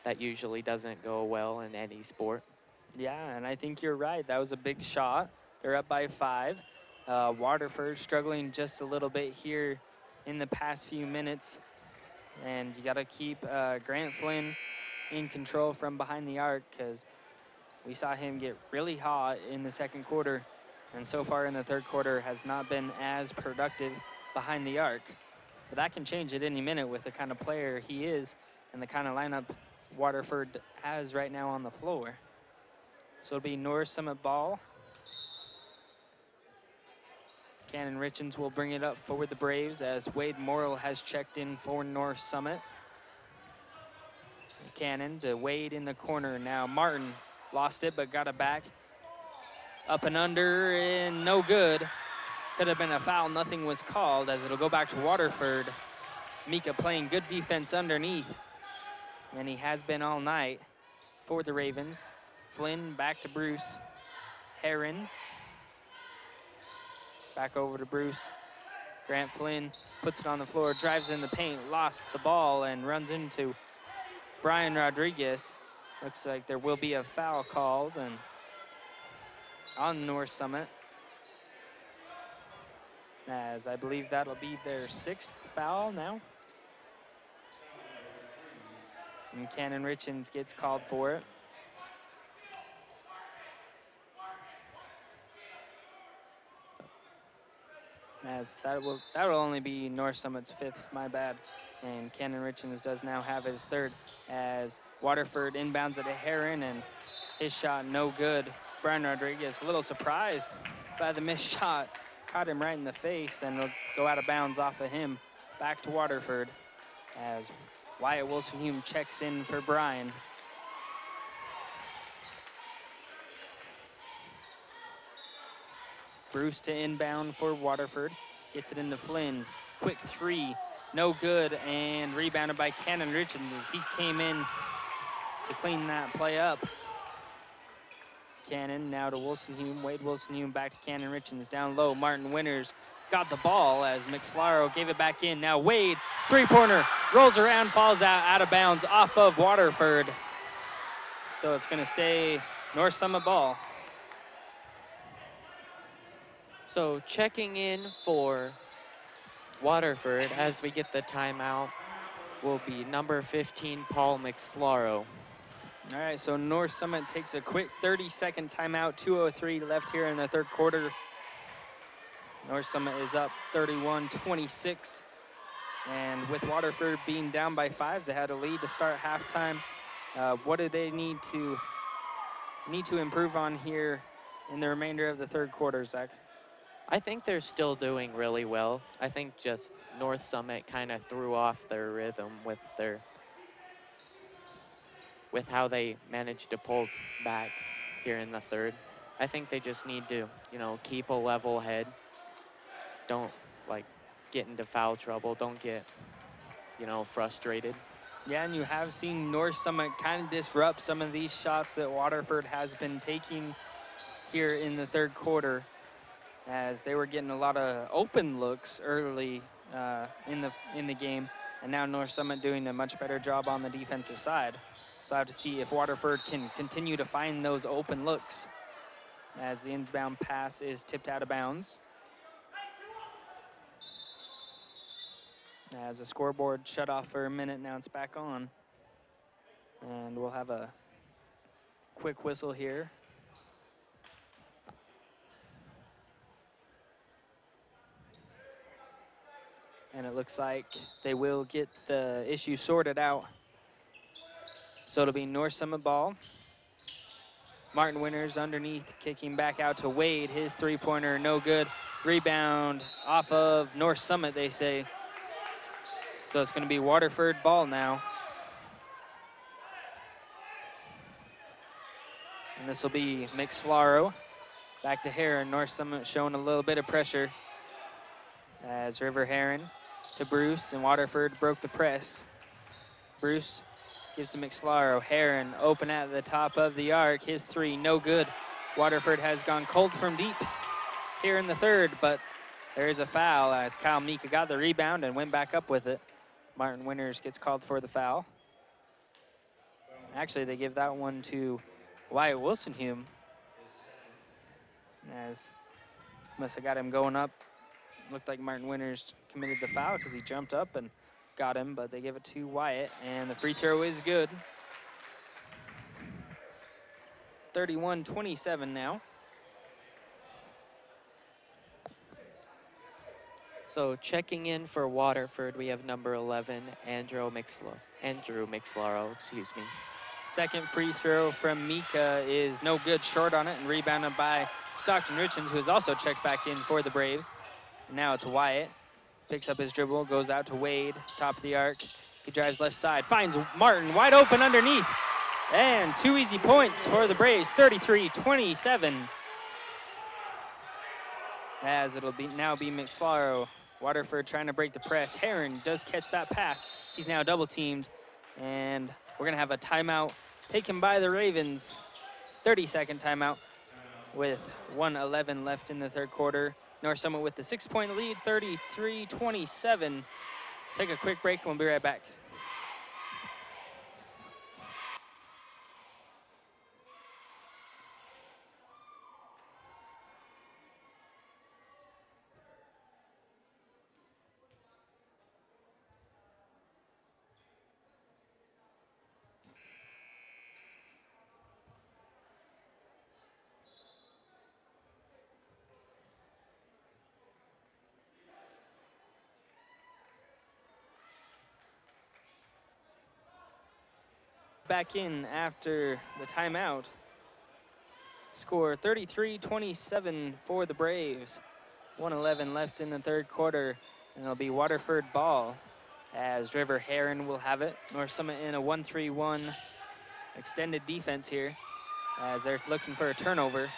That usually doesn't go well in any sport. Yeah, and I think you're right. That was a big shot. They're up by 5. Waterford struggling just a little bit here in the past few minutes. And you got to keep Grant Flynn in control from behind the arc, because we saw him get really hot in the second quarter. And so far in the third quarter has not been as productive behind the arc. But that can change at any minute with the kind of player he is and the kind of lineup Waterford has right now on the floor. So it'll be North Summit ball. Cannon Richens will bring it up for the Braves as Wade Morrill has checked in for North Summit. Cannon to Wade in the corner. Now Martin lost it but got it back. Up and under and no good. Could have been a foul, nothing was called as it'll go back to Waterford. Mika playing good defense underneath, and he has been all night for the Ravens. Flynn back to Bruce. Heron back over to Bruce. Grant Flynn puts it on the floor, drives in the paint, lost the ball, and runs into Brian Rodriguez. Looks like there will be a foul called and on North Summit, as I believe that'll be their 6th foul now. And Cannon Richens gets called for it. As that will only be North Summit's 5th, my bad. And Cannon Richens does now have his 3rd as Waterford inbounds it to Heron, and his shot no good. Brian Rodriguez a little surprised by the missed shot. Caught him right in the face and will go out of bounds off of him. Back to Waterford as Wyatt Wilson-Hume checks in for Brian. Bruce to inbound for Waterford. Gets it into Flynn. Quick 3, no good, and rebounded by Cannon Richens as he came in to clean that play up. Cannon now to Wilson-Hume. Wade Wilson-Hume back to Cannon Richens. Down low, Martin Winters got the ball as McSlaro gave it back in. Now Wade, 3-pointer, rolls around, falls out of bounds off of Waterford. So it's gonna stay North Summit ball. So checking in for Waterford as we get the timeout will be number 15, Paul McSlaro. All right, so North Summit takes a quick 30-second timeout, 2:03 left here in the third quarter. North Summit is up 31-26. And with Waterford being down by 5, they had a lead to start halftime. What do they need to improve on here in the remainder of the third quarter, Zach? I think they're still doing really well. I think just North Summit kind of threw off their rhythm with how they managed to pull back here in the third. I think they just need to, you know, keep a level head. Don't get into foul trouble. Don't get, you know, frustrated. Yeah, and you have seen North Summit kind of disrupt some of these shots that Waterford has been taking here in the third quarter, as they were getting a lot of open looks early in the game, and now North Summit doing a much better job on the defensive side. So I have to see if Waterford can continue to find those open looks as the inbound pass is tipped out of bounds. As the scoreboard shut off for a minute, now it's back on. And we'll have a quick whistle here. And it looks like they will get the issue sorted out. So it'll be North Summit ball. Martin Winters underneath, kicking back out to Wade. His three-pointer, no good. Rebound off of North Summit, they say. So it's going to be Waterford ball now. And this will be McSlaro. Back to Heron. North Summit showing a little bit of pressure as River Heron to Bruce, and Waterford broke the press. Bruce gives to McSlaro. Heron open at the top of the arc. His three, no good. Waterford has gone cold from deep here in the third, but there is a foul as Kyle Mika got the rebound and went back up with it. Martin Winters gets called for the foul. Actually, they give that one to Wyatt Wilson-Hume, as must have got him going up. Looked like Martin Winters committed the foul because he jumped up and got him, but they give it to Wyatt, and the free throw is good. 31-27 now. So checking in for Waterford, we have number 11, Andrew McSlaro, excuse me. Second free throw from Mika is no good, short on it, and rebounded by Stockton Richens, who has also checked back in for the Braves. And now it's Wyatt, picks up his dribble, goes out to Wade, top of the arc. He drives left side, finds Martin wide open underneath. And 2 easy points for the Braves, 33-27. As it'll be now be McSlaro. Waterford trying to break the press. Heron does catch that pass. He's now double teamed, and we're gonna have a timeout taken by the Ravens. 30-second timeout with 1:11 left in the third quarter. North Summit with the 6-point lead, 33-27. Take a quick break and we'll be right back. Back in after the timeout. Score 33-27 for the Braves. 1:11 left in the third quarter, and it'll be Waterford ball as River Heron will have it. North Summit in a 1-3-1 extended defense here as they're looking for a turnover.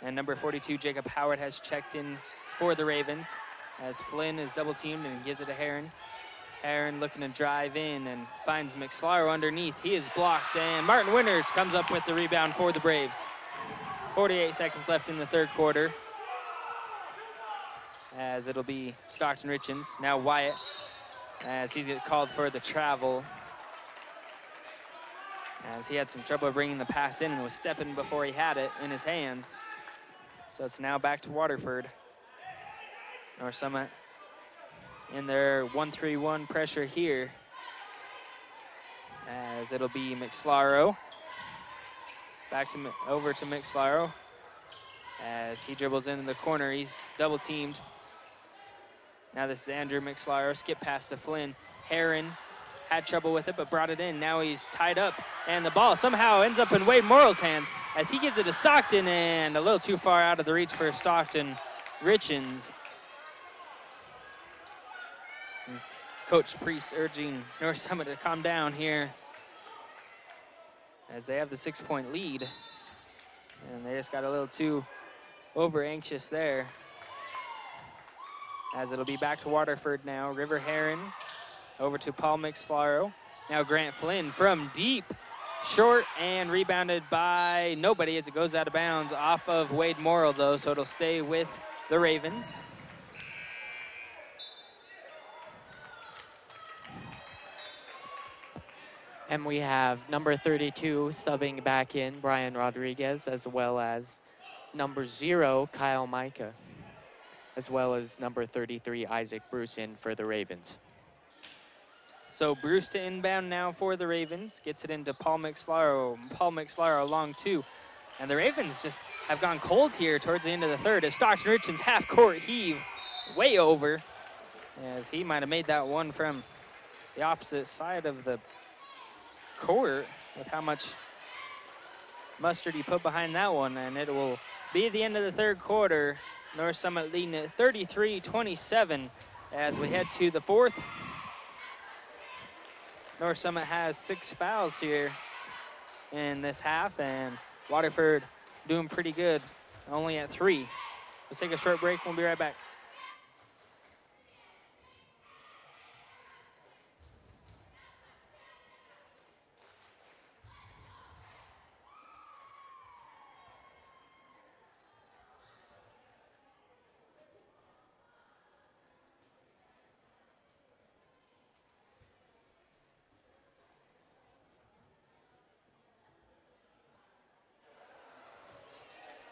And number 42, Jacob Howard, has checked in for the Ravens as Flynn is double teamed and gives it to Heron. Heron looking to drive in and finds McSlaro underneath. He is blocked, and Martin Winters comes up with the rebound for the Braves. 48 seconds left in the third quarter, as it'll be Stockton Richens. Now Wyatt, as he's called for the travel, as he had some trouble bringing the pass in and was stepping before he had it in his hands. So it's now back to Waterford. North Summit in their 1-3-1 pressure here, as it'll be McSlaro. Back to over to McSlaro as he dribbles into the corner. He's double teamed. Now this is Andrew McSlaro. Skip pass to Flynn. Heron had trouble with it but brought it in. Now he's tied up, and the ball somehow ends up in Wade Morrill's hands as he gives it to Stockton, and a little too far out of the reach for Stockton Richens. Coach Priest urging North Summit to calm down here as they have the 6-point lead. And they just got a little too over anxious there. As it'll be back to Waterford now. River Heron over to Paul McSlaro. Now Grant Flynn from deep, short, and rebounded by nobody as it goes out of bounds off of Wade Morrill though, so it'll stay with the Ravens. And we have number 32 subbing back in, Brian Rodriguez, as well as number 0, Kyle Micah, as well as number 33, Isaac Bruce, in for the Ravens. So Bruce to inbound now for the Ravens, gets it into Paul McSlaro. Paul McSlaro long two. And the Ravens just have gone cold here towards the end of the third as Stockton Richens half-court heave way over, as he might have made that one from the opposite side of the court with how much mustard he put behind that one, and it will be the end of the third quarter. North Summit leading at 33-27 as we head to the fourth. North Summit has 6 fouls here in this half, and Waterford doing pretty good, only at 3. Let's take a short break. We'll be right back.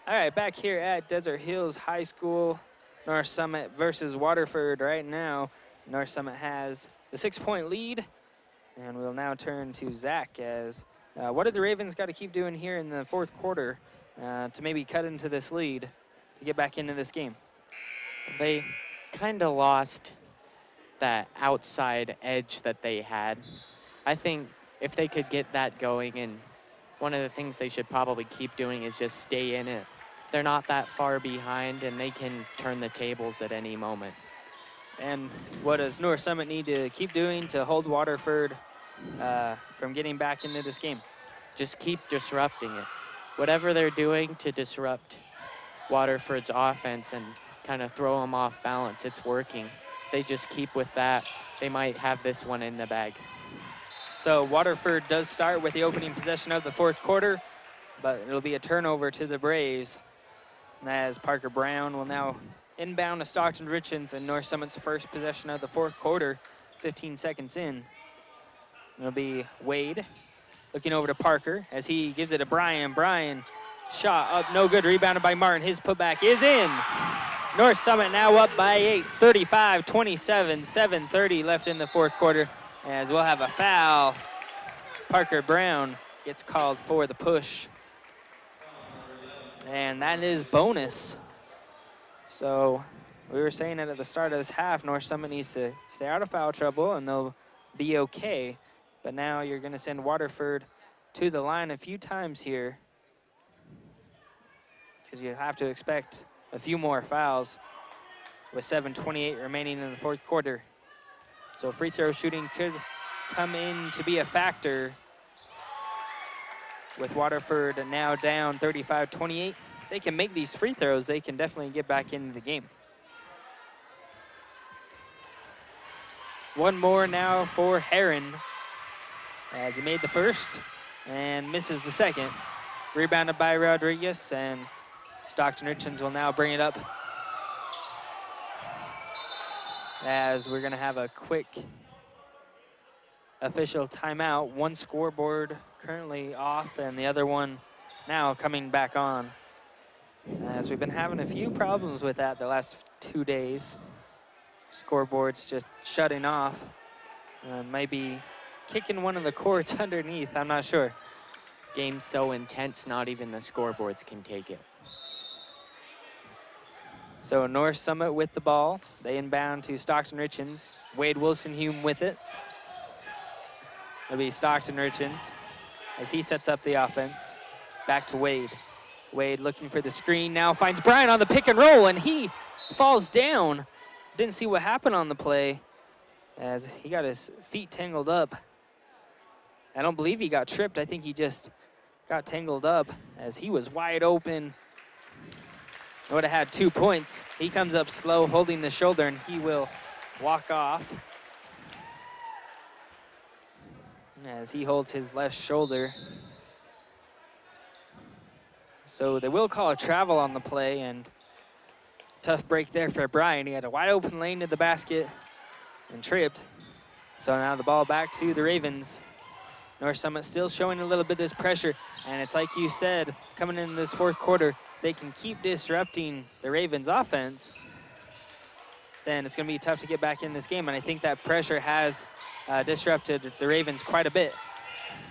All right, back here at Desert Hills High School, North Summit versus Waterford right now. North Summit has the 6-point lead, and we'll now turn to Zach as what do the Ravens got to keep doing here in the fourth quarter to maybe cut into this lead to get back into this game? They kind of lost that outside edge that they had. I think if they could get that going, and one of the things they should probably keep doing is just stay in it. They're not that far behind, and they can turn the tables at any moment. And what does North Summit need to keep doing to hold Waterford from getting back into this game? Just keep disrupting it. Whatever they're doing to disrupt Waterford's offense and kind of throw them off balance, it's working. They just keep with that, they might have this one in the bag. So Waterford does start with the opening possession of the fourth quarter, but it'll be a turnover to the Braves, as Parker Brown will now inbound to Stockton Richens in North Summit's first possession of the fourth quarter, 15 seconds in. It'll be Wade looking over to Parker as he gives it to Brian. Brian, shot up, no good, rebounded by Martin. His putback is in. North Summit now up by 8, 35-27, 7:30 left in the fourth quarter, as we'll have a foul. Parker Brown gets called for the push. And that is bonus. So we were saying that at the start of this half, North Summit needs to stay out of foul trouble and they'll be okay. But now you're going to send Waterford to the line a few times here, because you have to expect a few more fouls with 7:28 remaining in the fourth quarter. So free throw shooting could come in to be a factor. With Waterford now down 35-28, they can make these free throws. They can definitely get back into the game. One more now for Heron, as he made the first and misses the second. Rebounded by Rodriguez, and Stockton Richens will now bring it up, as we're gonna have a quick official timeout. One scoreboard currently off and the other one now coming back on, as we've been having a few problems with that the last 2 days. Scoreboards just shutting off. Maybe kicking one of the cords underneath, I'm not sure. Game's so intense, not even the scoreboards can take it. So North Summit with the ball. They inbound to Stockton Richens. Wade Wilson-Hume with it. It'll be Stockton Richens as he sets up the offense. Back to Wade. Wade looking for the screen, now finds Brian on the pick and roll, and he falls down. Didn't see what happened on the play, as he got his feet tangled up. I don't believe he got tripped. I think he just got tangled up, as he was wide open. Would have had 2 points. He comes up slow, holding the shoulder, and he will walk off, as he holds his left shoulder. So they will call a travel on the play, and tough break there for Brian. He had a wide open lane to the basket and tripped. So now the ball back to the Ravens. North Summit still showing a little bit of this pressure, and it's like you said, coming in this fourth quarter, they can keep disrupting the Ravens offense, then it's going to be tough to get back in this game. And I think that pressure has disrupted the Ravens quite a bit,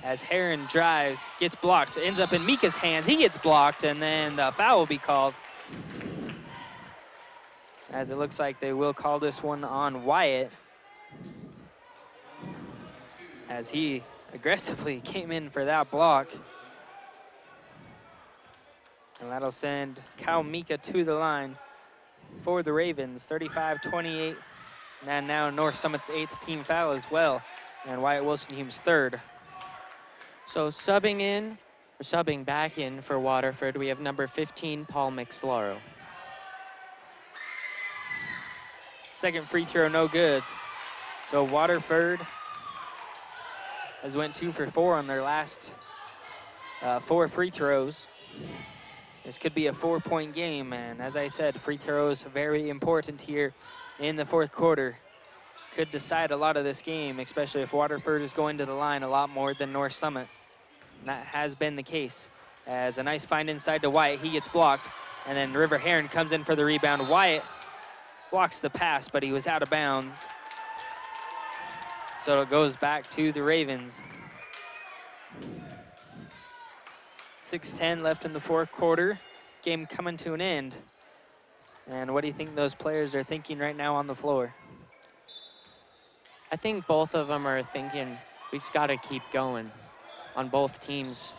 as Heron drives, gets blocked, ends up in Mika's hands. He gets blocked, and then the foul will be called, as it looks like they will call this one on Wyatt, as he aggressively came in for that block. that'll send Kyle Mika to the line for the Ravens, 35-28. And now North Summit's 8th team foul as well, and Wyatt Wilson-Hume's 3rd. So subbing back in for Waterford, we have number 15, Paul McSlaro. Second free throw, no good. So Waterford has went 2 for 4 on their last 4 free throws. This could be a 4-point game, and as I said, free throws very important here in the 4th quarter. Could decide a lot of this game, especially if Waterford is going to the line a lot more than North Summit. And that has been the case. As a nice find inside to Wyatt, he gets blocked, and then River Heron comes in for the rebound. Wyatt blocks the pass, but he was out of bounds. So it goes back to the Ravens. 6:10 left in the 4th quarter. Game coming to an end. And what do you think those players are thinking right now on the floor? I think both of them are thinking we just got to keep going on both teams,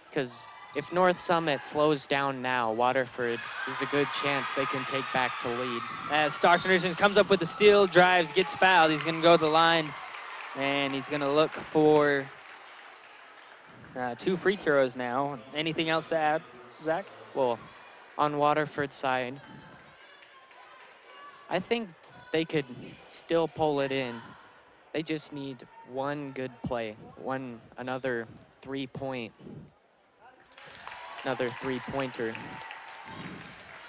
because if North Summit slows down now, Waterford is a good chance they can take back to lead. As Stockton Richards comes up with the steal, drives, gets fouled. He's going to go to the line, and he's going to look for 2 free throws now. Anything else to add, Zach? Well, on Waterford's side, I think they could still pull it in. They just need one good play, another three-pointer.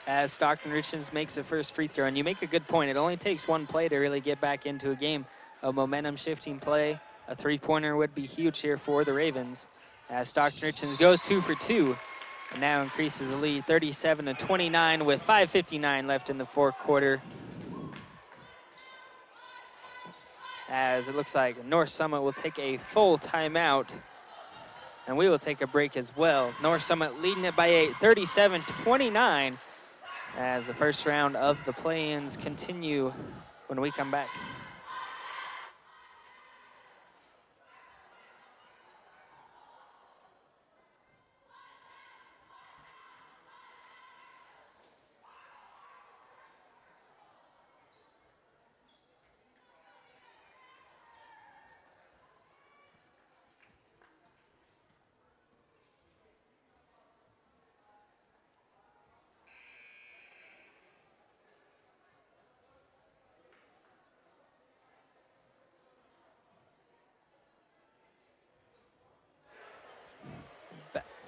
As Stockton Richards makes the first free throw, and you make a good point. It only takes one play to really get back into a game. A momentum-shifting play, a three-pointer would be huge here for the Ravens. As Stockton Richards goes 2 for 2, and now increases the lead 37-29 with 5:59 left in the 4th quarter. As it looks like North Summit will take a full timeout, and we will take a break as well. North Summit leading it by 8, 37-29, as the first round of the play-ins continue when we come back.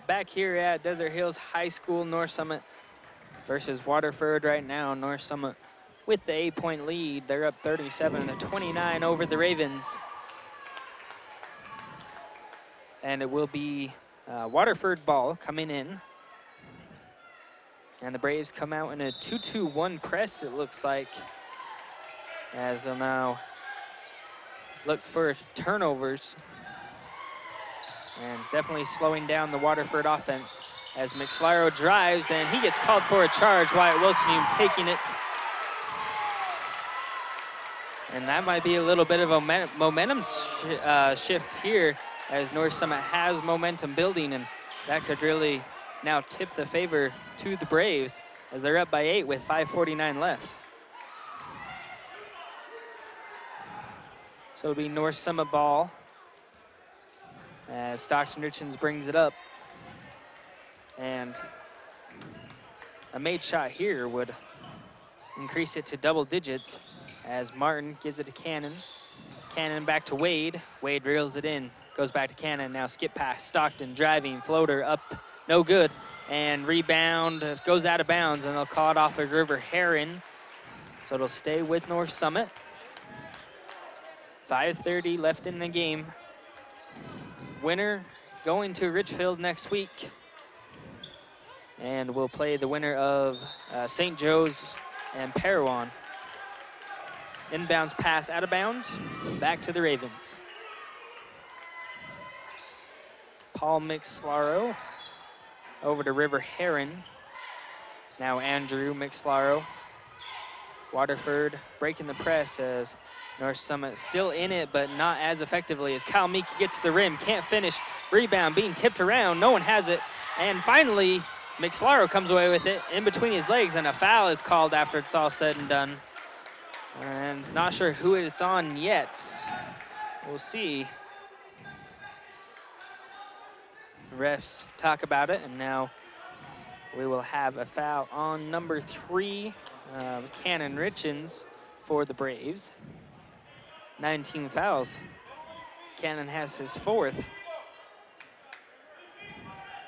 Back here at Desert Hills High School, North Summit versus Waterford right now. North Summit with the 8-point lead. They're up 37-29 over the Ravens. And it will be Waterford ball coming in. And the Braves come out in a 2-2-1 press, it looks like, as they'll now look for turnovers. And definitely slowing down the Waterford offense as McSlaro drives, and he gets called for a charge. Wyatt Wilson taking it. And that might be a little bit of a momentum shift here, as North Summit has momentum building, and that could really now tip the favor to the Braves as they're up by 8 with 5:49 left. So it'll be North Summit ball as Stockton Richards brings it up. And a made shot here would increase it to double digits as Martin gives it to Cannon. Cannon back to Wade. Wade reels it in, goes back to Cannon. Now skip pass, Stockton driving, floater up, no good. And rebound goes out of bounds, and they'll call it off of River Heron. So it'll stay with North Summit. 5:30 left in the game. Winner going to Richfield next week. And we'll play the winner of St. Joe's and Parowan. Inbounds pass out of bounds, back to the Ravens. Paul McSlaro over to River Heron. Now Andrew McSlaro. Waterford breaking the press as North Summit still in it, but not as effectively as Kyle Meek gets the rim, can't finish. Rebound being tipped around, no one has it. And finally, McSlaro comes away with it in between his legs, and a foul is called after it's all said and done. And not sure who it's on yet. We'll see. Refs talk about it, and now we will have a foul on number 3, Cannon Richens for the Braves. 19 fouls. Cannon has his 4th.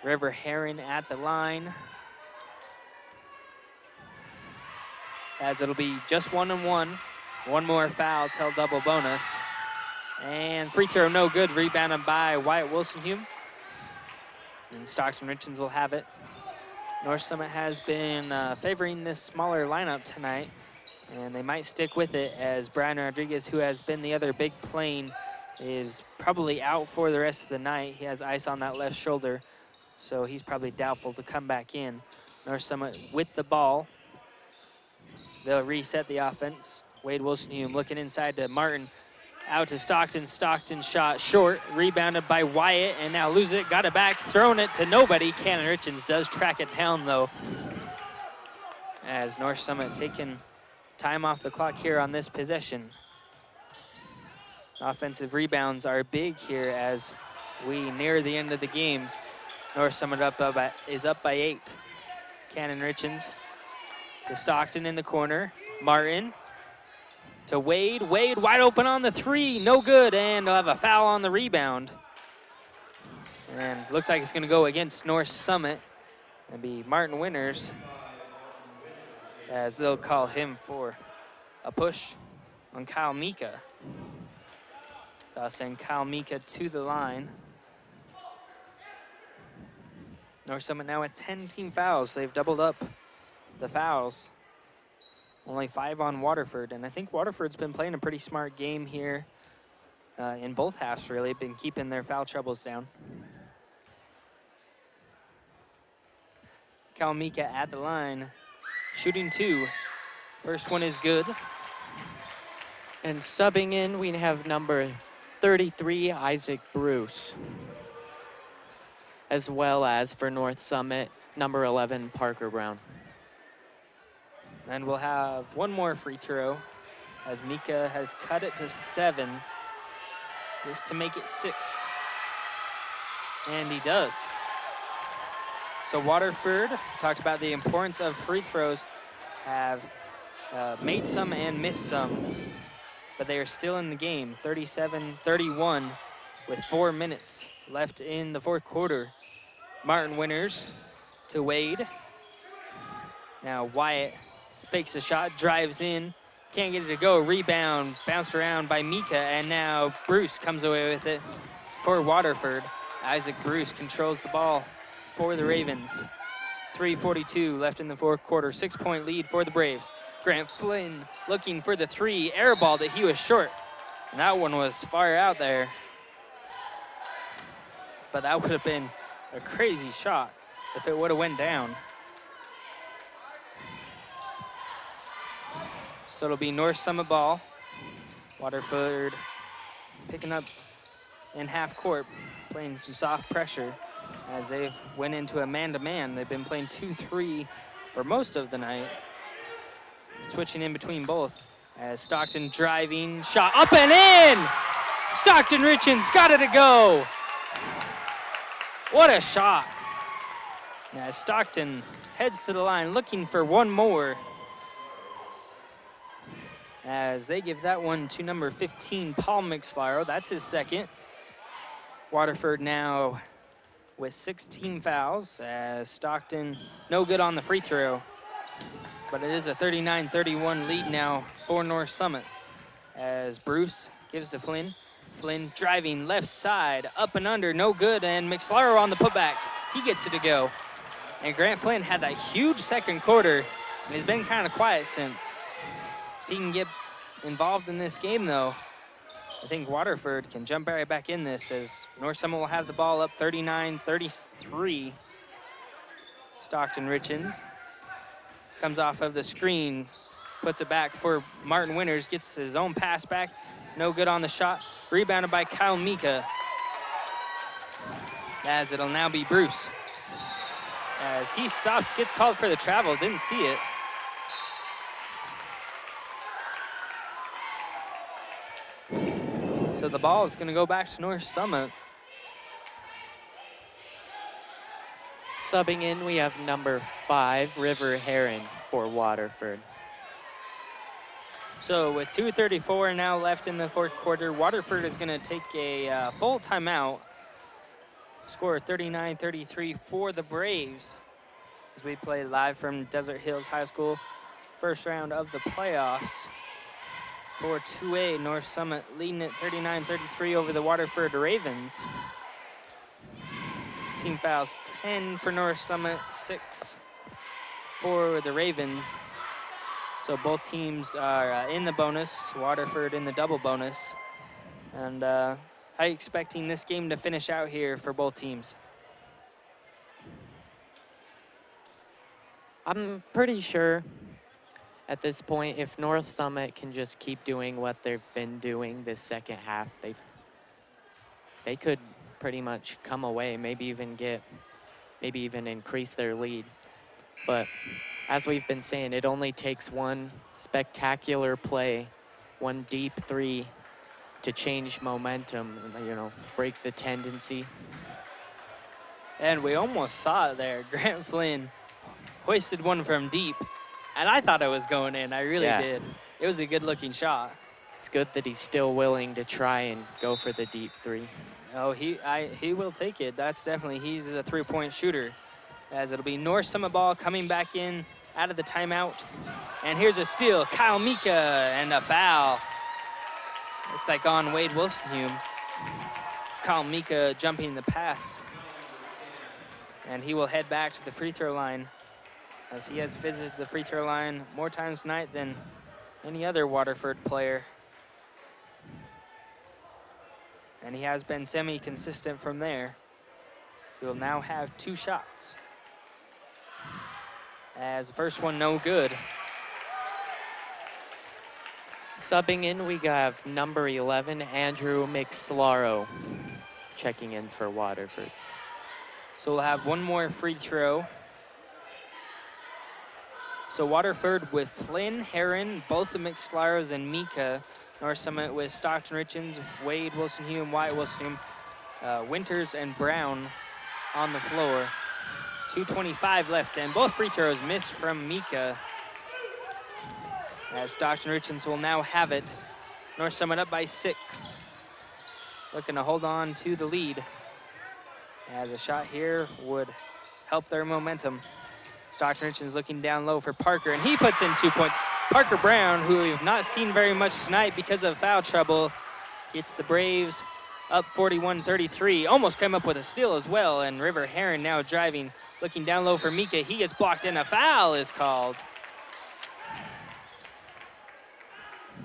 River Heron at the line, as it'll be just 1-1. One more foul till double bonus. And free throw no good, rebounded by Wyatt Wilson-Hume. And Stockton Richens will have it. North Summit has been favoring this smaller lineup tonight, and they might stick with it, as Brian Rodriguez, who has been the other big plane, is probably out for the rest of the night. He has ice on that left shoulder, so he's probably doubtful to come back in. North Summit with the ball. They'll reset the offense. Wade Wilson-Hume looking inside to Martin. Out to Stockton. Stockton shot short, rebounded by Wyatt, and now lose it. Got it back, throwing it to nobody. Cannon Richens does track it down, though, as North Summit taking time off the clock here on this possession. Offensive rebounds are big here as we near the end of the game. North Summit is up by 8. Cannon Richens to Stockton in the corner. Martin to Wade. Wade wide open on the 3, no good, and they'll have a foul on the rebound. And looks like it's gonna go against North Summit and be Martin Winters, as they'll call him for a push on Kyle Mika. So I'll send Kyle Mika to the line. North Summit now at 10 team fouls. They've doubled up the fouls. Only 5 on Waterford, and I think Waterford's been playing a pretty smart game here in both halves, really. Been keeping their foul troubles down. Kyle Mika at the line, shooting 2. First one is good. And subbing in, we have number 33, Isaac Bruce, as well as for North Summit, number 11, Parker Brown. And we'll have one more free throw, as Mika has cut it to 7. This to make it 6. And he does. So Waterford, talked about the importance of free throws, have made some and missed some, but they are still in the game. 37-31 with 4 minutes left in the 4th quarter. Martin Winters to Wade. Now Wyatt fakes a shot, drives in, can't get it to go. Rebound, bounced around by Mika, and now Bruce comes away with it for Waterford. Isaac Bruce controls the ball for the Ravens. 3:42 left in the 4th quarter. 6-point lead for the Braves. Grant Flynn looking for the 3, airballed it. He was short, and that one was far out there. But that would have been a crazy shot if it would have went down. So it'll be North Summit ball. Waterford picking up in half court, playing some soft pressure as they've went into a man-to-man. They've been playing 2-3 for most of the night, switching in between both. As Stockton driving, shot up and in! Stockton Richens got it to go. What a shot. As Stockton heads to the line looking for one more, as they give that one to number 15, Paul McSlaro. That's his 2nd. Waterford now with 16 fouls, as Stockton no good on the free throw. But it is a 39-31 lead now for North Summit, as Bruce gives to Flynn. Flynn driving left side, up and under, no good, and McSlaro on the putback. He gets it to go. And Grant Flynn had that huge 2nd quarter, and he's been kind of quiet since. If he can get involved in this game, though, I think Waterford can jump right back in this, as North Summit will have the ball up 39-33. Stockton Richens comes off of the screen, puts it back for Martin Winters, gets his own pass back. No good on the shot. Rebounded by Kyle Mika, as it'll now be Bruce. as he stops, gets called for the travel, didn't see it. So the ball is going to go back to North Summit. Subbing in, we have number 5, River Heron for Waterford. So with 2:34 now left in the fourth quarter, Waterford is going to take a full timeout. Score 39-33 for the Braves as we play live from Desert Hills High School. First round of the playoffs for 2A. North Summit leading it 39-33 over the Waterford Ravens. Team fouls 10 for North Summit, 6 for the Ravens. So both teams are in the bonus, Waterford in the double bonus. And how are you expecting this game to finish out here for both teams? I'm pretty sure at this point, if North Summit can just keep doing what they've been doing this second half, they could pretty much come away, maybe even increase their lead. But as we've been saying, it only takes one spectacular play, one deep three to change momentum, you know, break the tendency. And we almost saw it there. Grant Flynn hoisted one from deep, and I thought it was going in. I really did. It was a good-looking shot. It's good that he's still willing to try and go for the deep three. Oh, he will take it. That's definitely, he's a three-point shooter. As it'll be North Summit ball coming back in out of the timeout. And here's a steal, Kyle Mika, and a foul. Looks like on Wade Wilsonhume. Kyle Mika jumping the pass. And he will head back to the free throw line, as he has visited the free throw line more times tonight than any other Waterford player. And he has been semi-consistent from there. He will now have 2 shots. As the first one, no good. Subbing in, we have number 11, Andrew McSlaro, checking in for Waterford. So we'll have one more free throw. So Waterford with Flynn, Heron, both the McSlaros, and Mika. North Summit with Stockton Richens, Wade Wilsonhume, Wyatt Wilsonhume, Winters, and Brown on the floor. 2:25 left, and both free throws missed from Mika. As Stockton Richens will now have it. North Summit up by 6. Looking to hold on to the lead, as a shot here would help their momentum. Stockton Richens looking down low for Parker, and he puts in 2 points. Parker Brown, who we've not seen very much tonight because of foul trouble, gets the Braves up 41-33. Almost came up with a steal as well, and River Heron now driving, looking down low for Mika. He gets blocked, and a foul is called.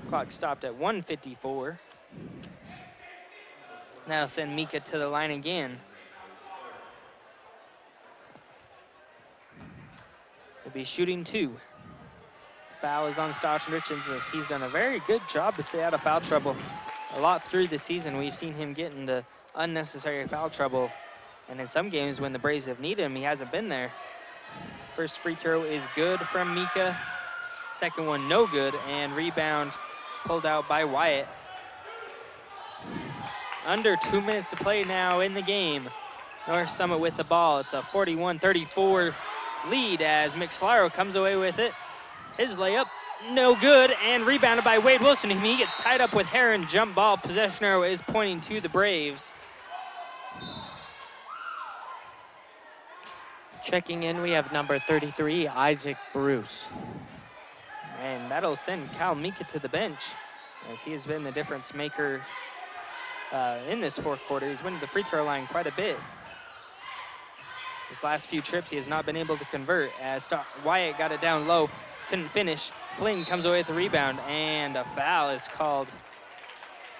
Clock stopped at 1:54. Now send Mika to the line again. He'll be shooting 2. Foul is on Stockton Richens, as he's done a very good job to stay out of foul trouble. A lot through the season, we've seen him get into unnecessary foul trouble. And in some games when the Braves have needed him, he hasn't been there. First free throw is good from Mika. Second one, no good, and rebound pulled out by Wyatt. Under 2 minutes to play now in the game. North Summit with the ball. It's a 41-34 lead as McSlaro comes away with it. His layup, no good, and rebounded by Wade Wilson. He gets tied up with Heron. Jump ball. Possession arrow is pointing to the Braves. Checking in, we have number 33, Isaac Bruce. And that'll send Kyle Mika to the bench, as he has been the difference maker in this fourth quarter. He's went to the free throw line quite a bit. His last few trips, he has not been able to convert, as Wyatt got it down low, couldn't finish. Flynn comes away with the rebound, and a foul is called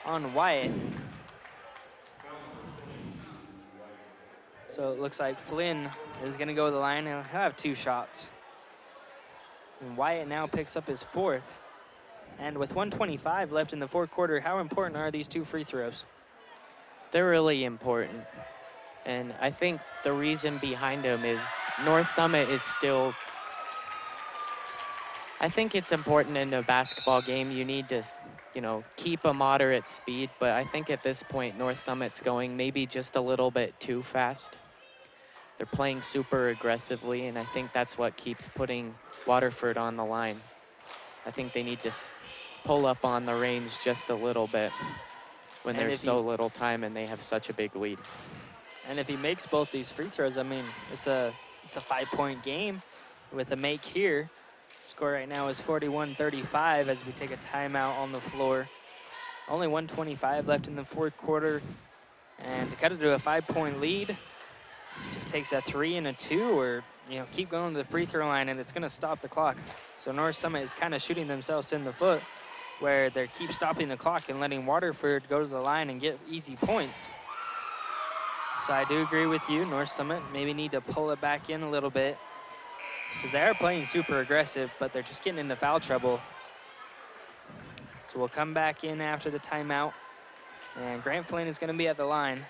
on Wyatt. So it looks like Flynn is going to go to the line. He'll have 2 shots. And Wyatt now picks up his 4th. And with 1:25 left in the fourth quarter, how important are these 2 free throws? They're really important. And I think the reason behind him is North Summit is still, I think it's important in a basketball game. You need to, you know, keep a moderate speed, but I think at this point, North Summit's going maybe just a little bit too fast. They're playing super aggressively, and I think that's what keeps putting Waterford on the line. I think they need to pull up on the range just a little bit when there's so little time and they have such a big lead. And if he makes both these free throws, I mean, it's a 5-point game with a make here. Score right now is 41-35 as we take a timeout on the floor. Only 1:25 left in the fourth quarter. And to cut it to a 5-point lead, just takes a 3 and a 2, or, you know, keep going to the free throw line and it's gonna stop the clock. So North Summit is kind of shooting themselves in the foot where they keep stopping the clock and letting Waterford go to the line and get easy points. So I do agree with you, North Summit maybe need to pull it back in a little bit because they are playing super aggressive, but they're just getting into foul trouble. So we'll come back in after the timeout, and Grant Flynn is gonna be at the line.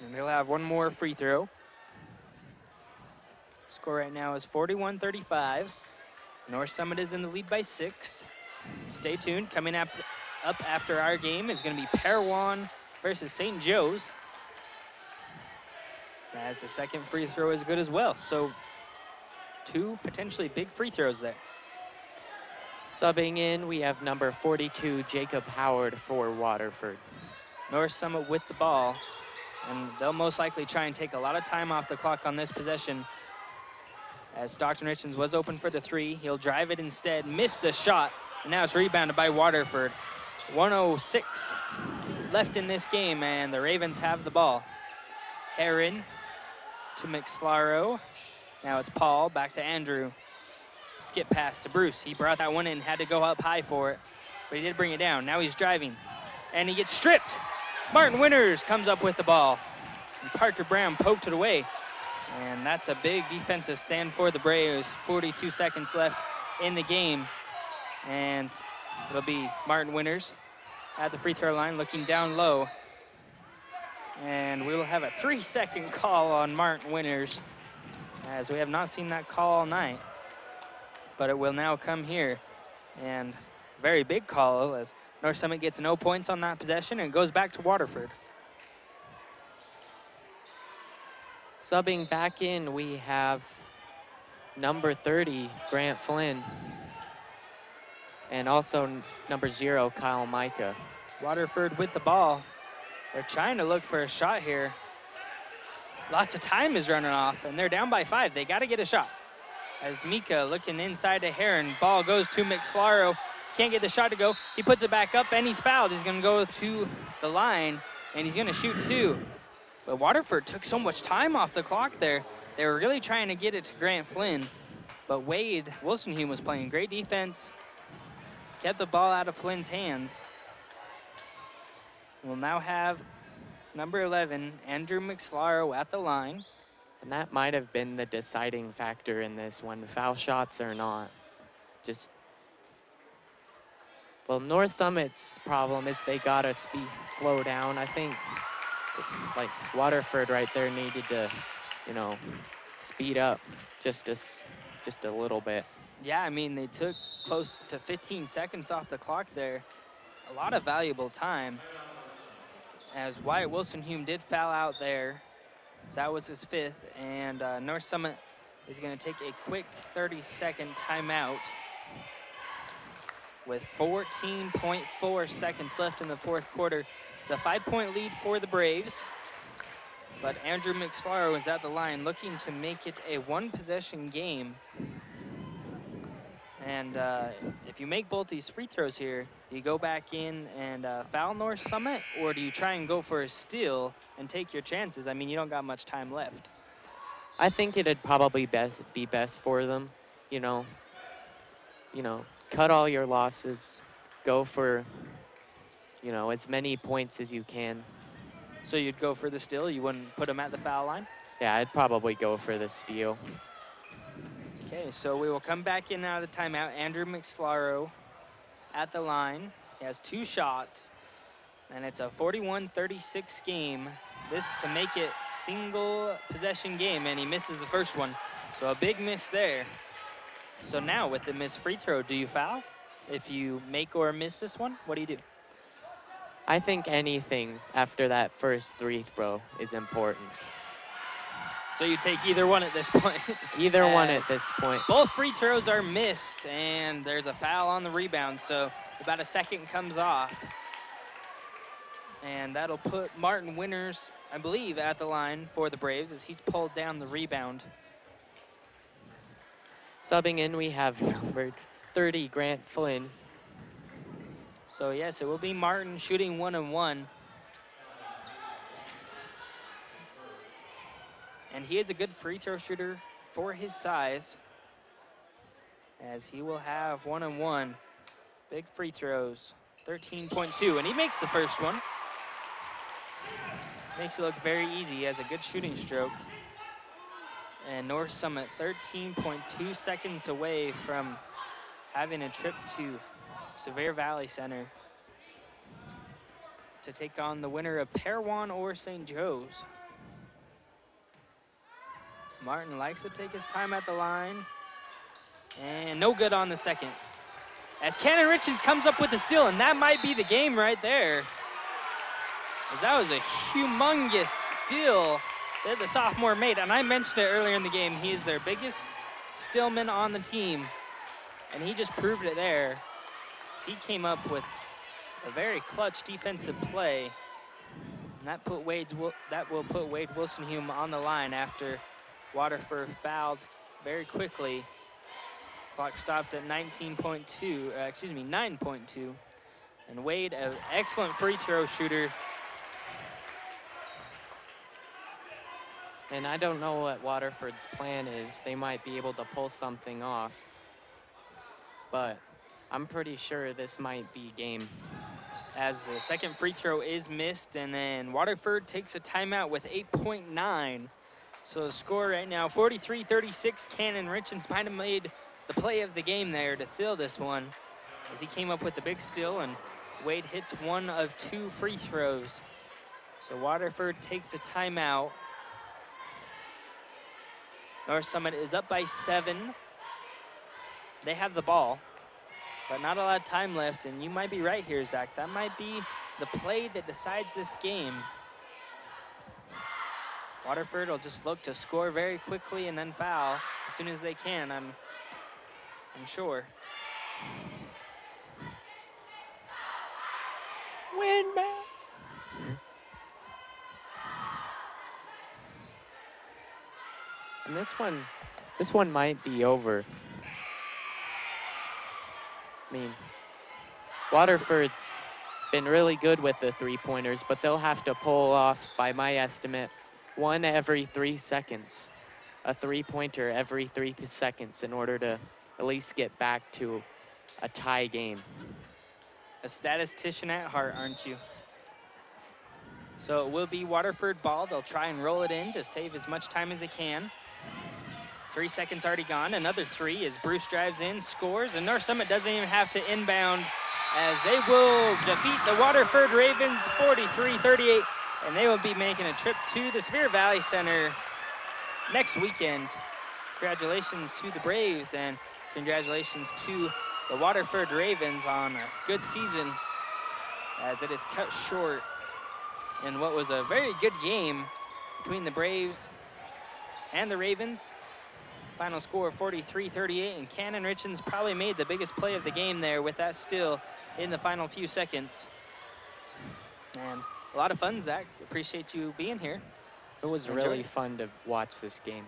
And he'll have one more free throw. Score right now is 41-35. North Summit is in the lead by 6. Stay tuned. Coming up after our game is going to be Parowan versus St. Joe's. As the second free throw is good as well. So 2 potentially big free throws there. Subbing in, we have number 42, Jacob Howard for Waterford. North Summit with the ball, and they'll most likely try and take a lot of time off the clock on this possession. As Stockton Richlands was open for the 3, he'll drive it instead, miss the shot, and now it's rebounded by Waterford. 1:06 left in this game, and the Ravens have the ball. Heron to McSlaro. Now it's Paul, back to Andrew. Skip pass to Bruce. He brought that one in, had to go up high for it, but he did bring it down. Now he's driving, and he gets stripped. Martin Winters comes up with the ball, and Parker Brown poked it away. And that's a big defensive stand for the Braves. 42 seconds left in the game. And it'll be Martin Winters at the free throw line looking down low. And we will have a 3-second call on Martin Winters, as we have not seen that call all night. But it will now come here. And very big call as North Summit gets no points on that possession and goes back to Waterford. Subbing back in, we have number 30, Grant Flynn, and also number 0, Kyle Micah. Waterford with the ball. They're trying to look for a shot here. Lots of time is running off, and they're down by 5. They got to get a shot. As Mika looking inside to Heron, ball goes to McSlaro. Can't get the shot to go. He puts it back up, and he's fouled. He's going to go to the line, and he's going to shoot 2. But Waterford took so much time off the clock there. They were really trying to get it to Grant Flynn, but Wade Wilsonhume was playing great defense, kept the ball out of Flynn's hands. We'll now have number 11, Andrew McSlaro, at the line. And that might have been the deciding factor in this one, foul shots or not. Well, North Summit's problem is they gotta slow down. I think, like, Waterford right there needed to, you know, speed up just a little bit. Yeah, I mean, they took close to 15 seconds off the clock there. A lot of valuable time, as Wyatt Wilsonhume did foul out there. So that was his 5th, and North Summit is going to take a quick 30-second timeout with 14.4 seconds left in the fourth quarter. It's a 5-point lead for the Braves, but Andrew McSlaro is at the line looking to make it a 1-possession game. And if you make both these free throws here, do you go back in and foul North Summit, or do you try and go for a steal and take your chances? I mean, you don't got much time left. I think it'd probably be best for them, you know, cut all your losses, go for, you know, as many points as you can. So you'd go for the steal? You wouldn't put them at the foul line? Yeah, I'd probably go for the steal. Okay, so we will come back in out of the timeout. Andrew McSlaro at the line. He has 2 shots, and it's a 41-36 game. This to make it single possession game, and he misses the first one. So a big miss there. So now with the missed free throw, do you foul? If you make or miss this one, what do you do? I think anything after that first free throw is important. So you take either one at this point. Either one at this point. Both free throws are missed, and there's a foul on the rebound, so about a second comes off. And that'll put Martin Winters, I believe, at the line for the Braves as he's pulled down the rebound. Subbing in, we have number 30, Grant Flynn. So yes, it will be Martin shooting 1-1. And he is a good free throw shooter for his size, as he will have 1-1. Big free throws, 13.2, and he makes the first one. Makes it look very easy. He has a good shooting stroke. And North Summit 13.2 seconds away from having a trip to Sevier Valley Center to take on the winner of Parowan or St. Joe's. Martin likes to take his time at the line, and no good on the second. As Cannon Richards comes up with the steal, and that might be the game right there. As that was a humongous steal that the sophomore made, and I mentioned it earlier in the game, he is their biggest stealman on the team, and he just proved it there. He came up with a very clutch defensive play, and that will put Wade Wilson-Hume on the line after Waterford fouled very quickly. Clock stopped at 9.2. And Wade, an excellent free throw shooter. And I don't know what Waterford's plan is. They might be able to pull something off, but I'm pretty sure this might be game. As the second free throw is missed, and then Waterford takes a timeout with 8.9. So the score right now, 43-36. Cannon Richards might have made the play of the game there to seal this one, as he came up with a big steal, and Wade hits 1 of 2 free throws. So Waterford takes a timeout. North Summit is up by 7. They have the ball, but not a lot of time left, and you might be right here, Zach. That might be the play that decides this game. Waterford will just look to score very quickly and then foul as soon as they can, I'm sure. Win back. And this one might be over. I mean, Waterford's been really good with the three-pointers, but they'll have to pull off, by my estimate, 1 every 3 seconds. A three-pointer every 3 seconds in order to at least get back to a tie game. A statistician at heart, aren't you? So it will be Waterford ball. They'll try and roll it in to save as much time as they can. 3 seconds already gone. Another 3 as Bruce drives in, scores, and North Summit doesn't even have to inbound, as they will defeat the Waterford Ravens 43-38, and they will be making a trip to the Sevier Valley Center next weekend. Congratulations to the Braves, and congratulations to the Waterford Ravens on a good season, as it is cut short in what was a very good game between the Braves and the Ravens. Final score 43-38, and Cannon Richards probably made the biggest play of the game there with that steal in the final few seconds. And a lot of fun, Zach. Appreciate you being here. It was really fun to watch this game.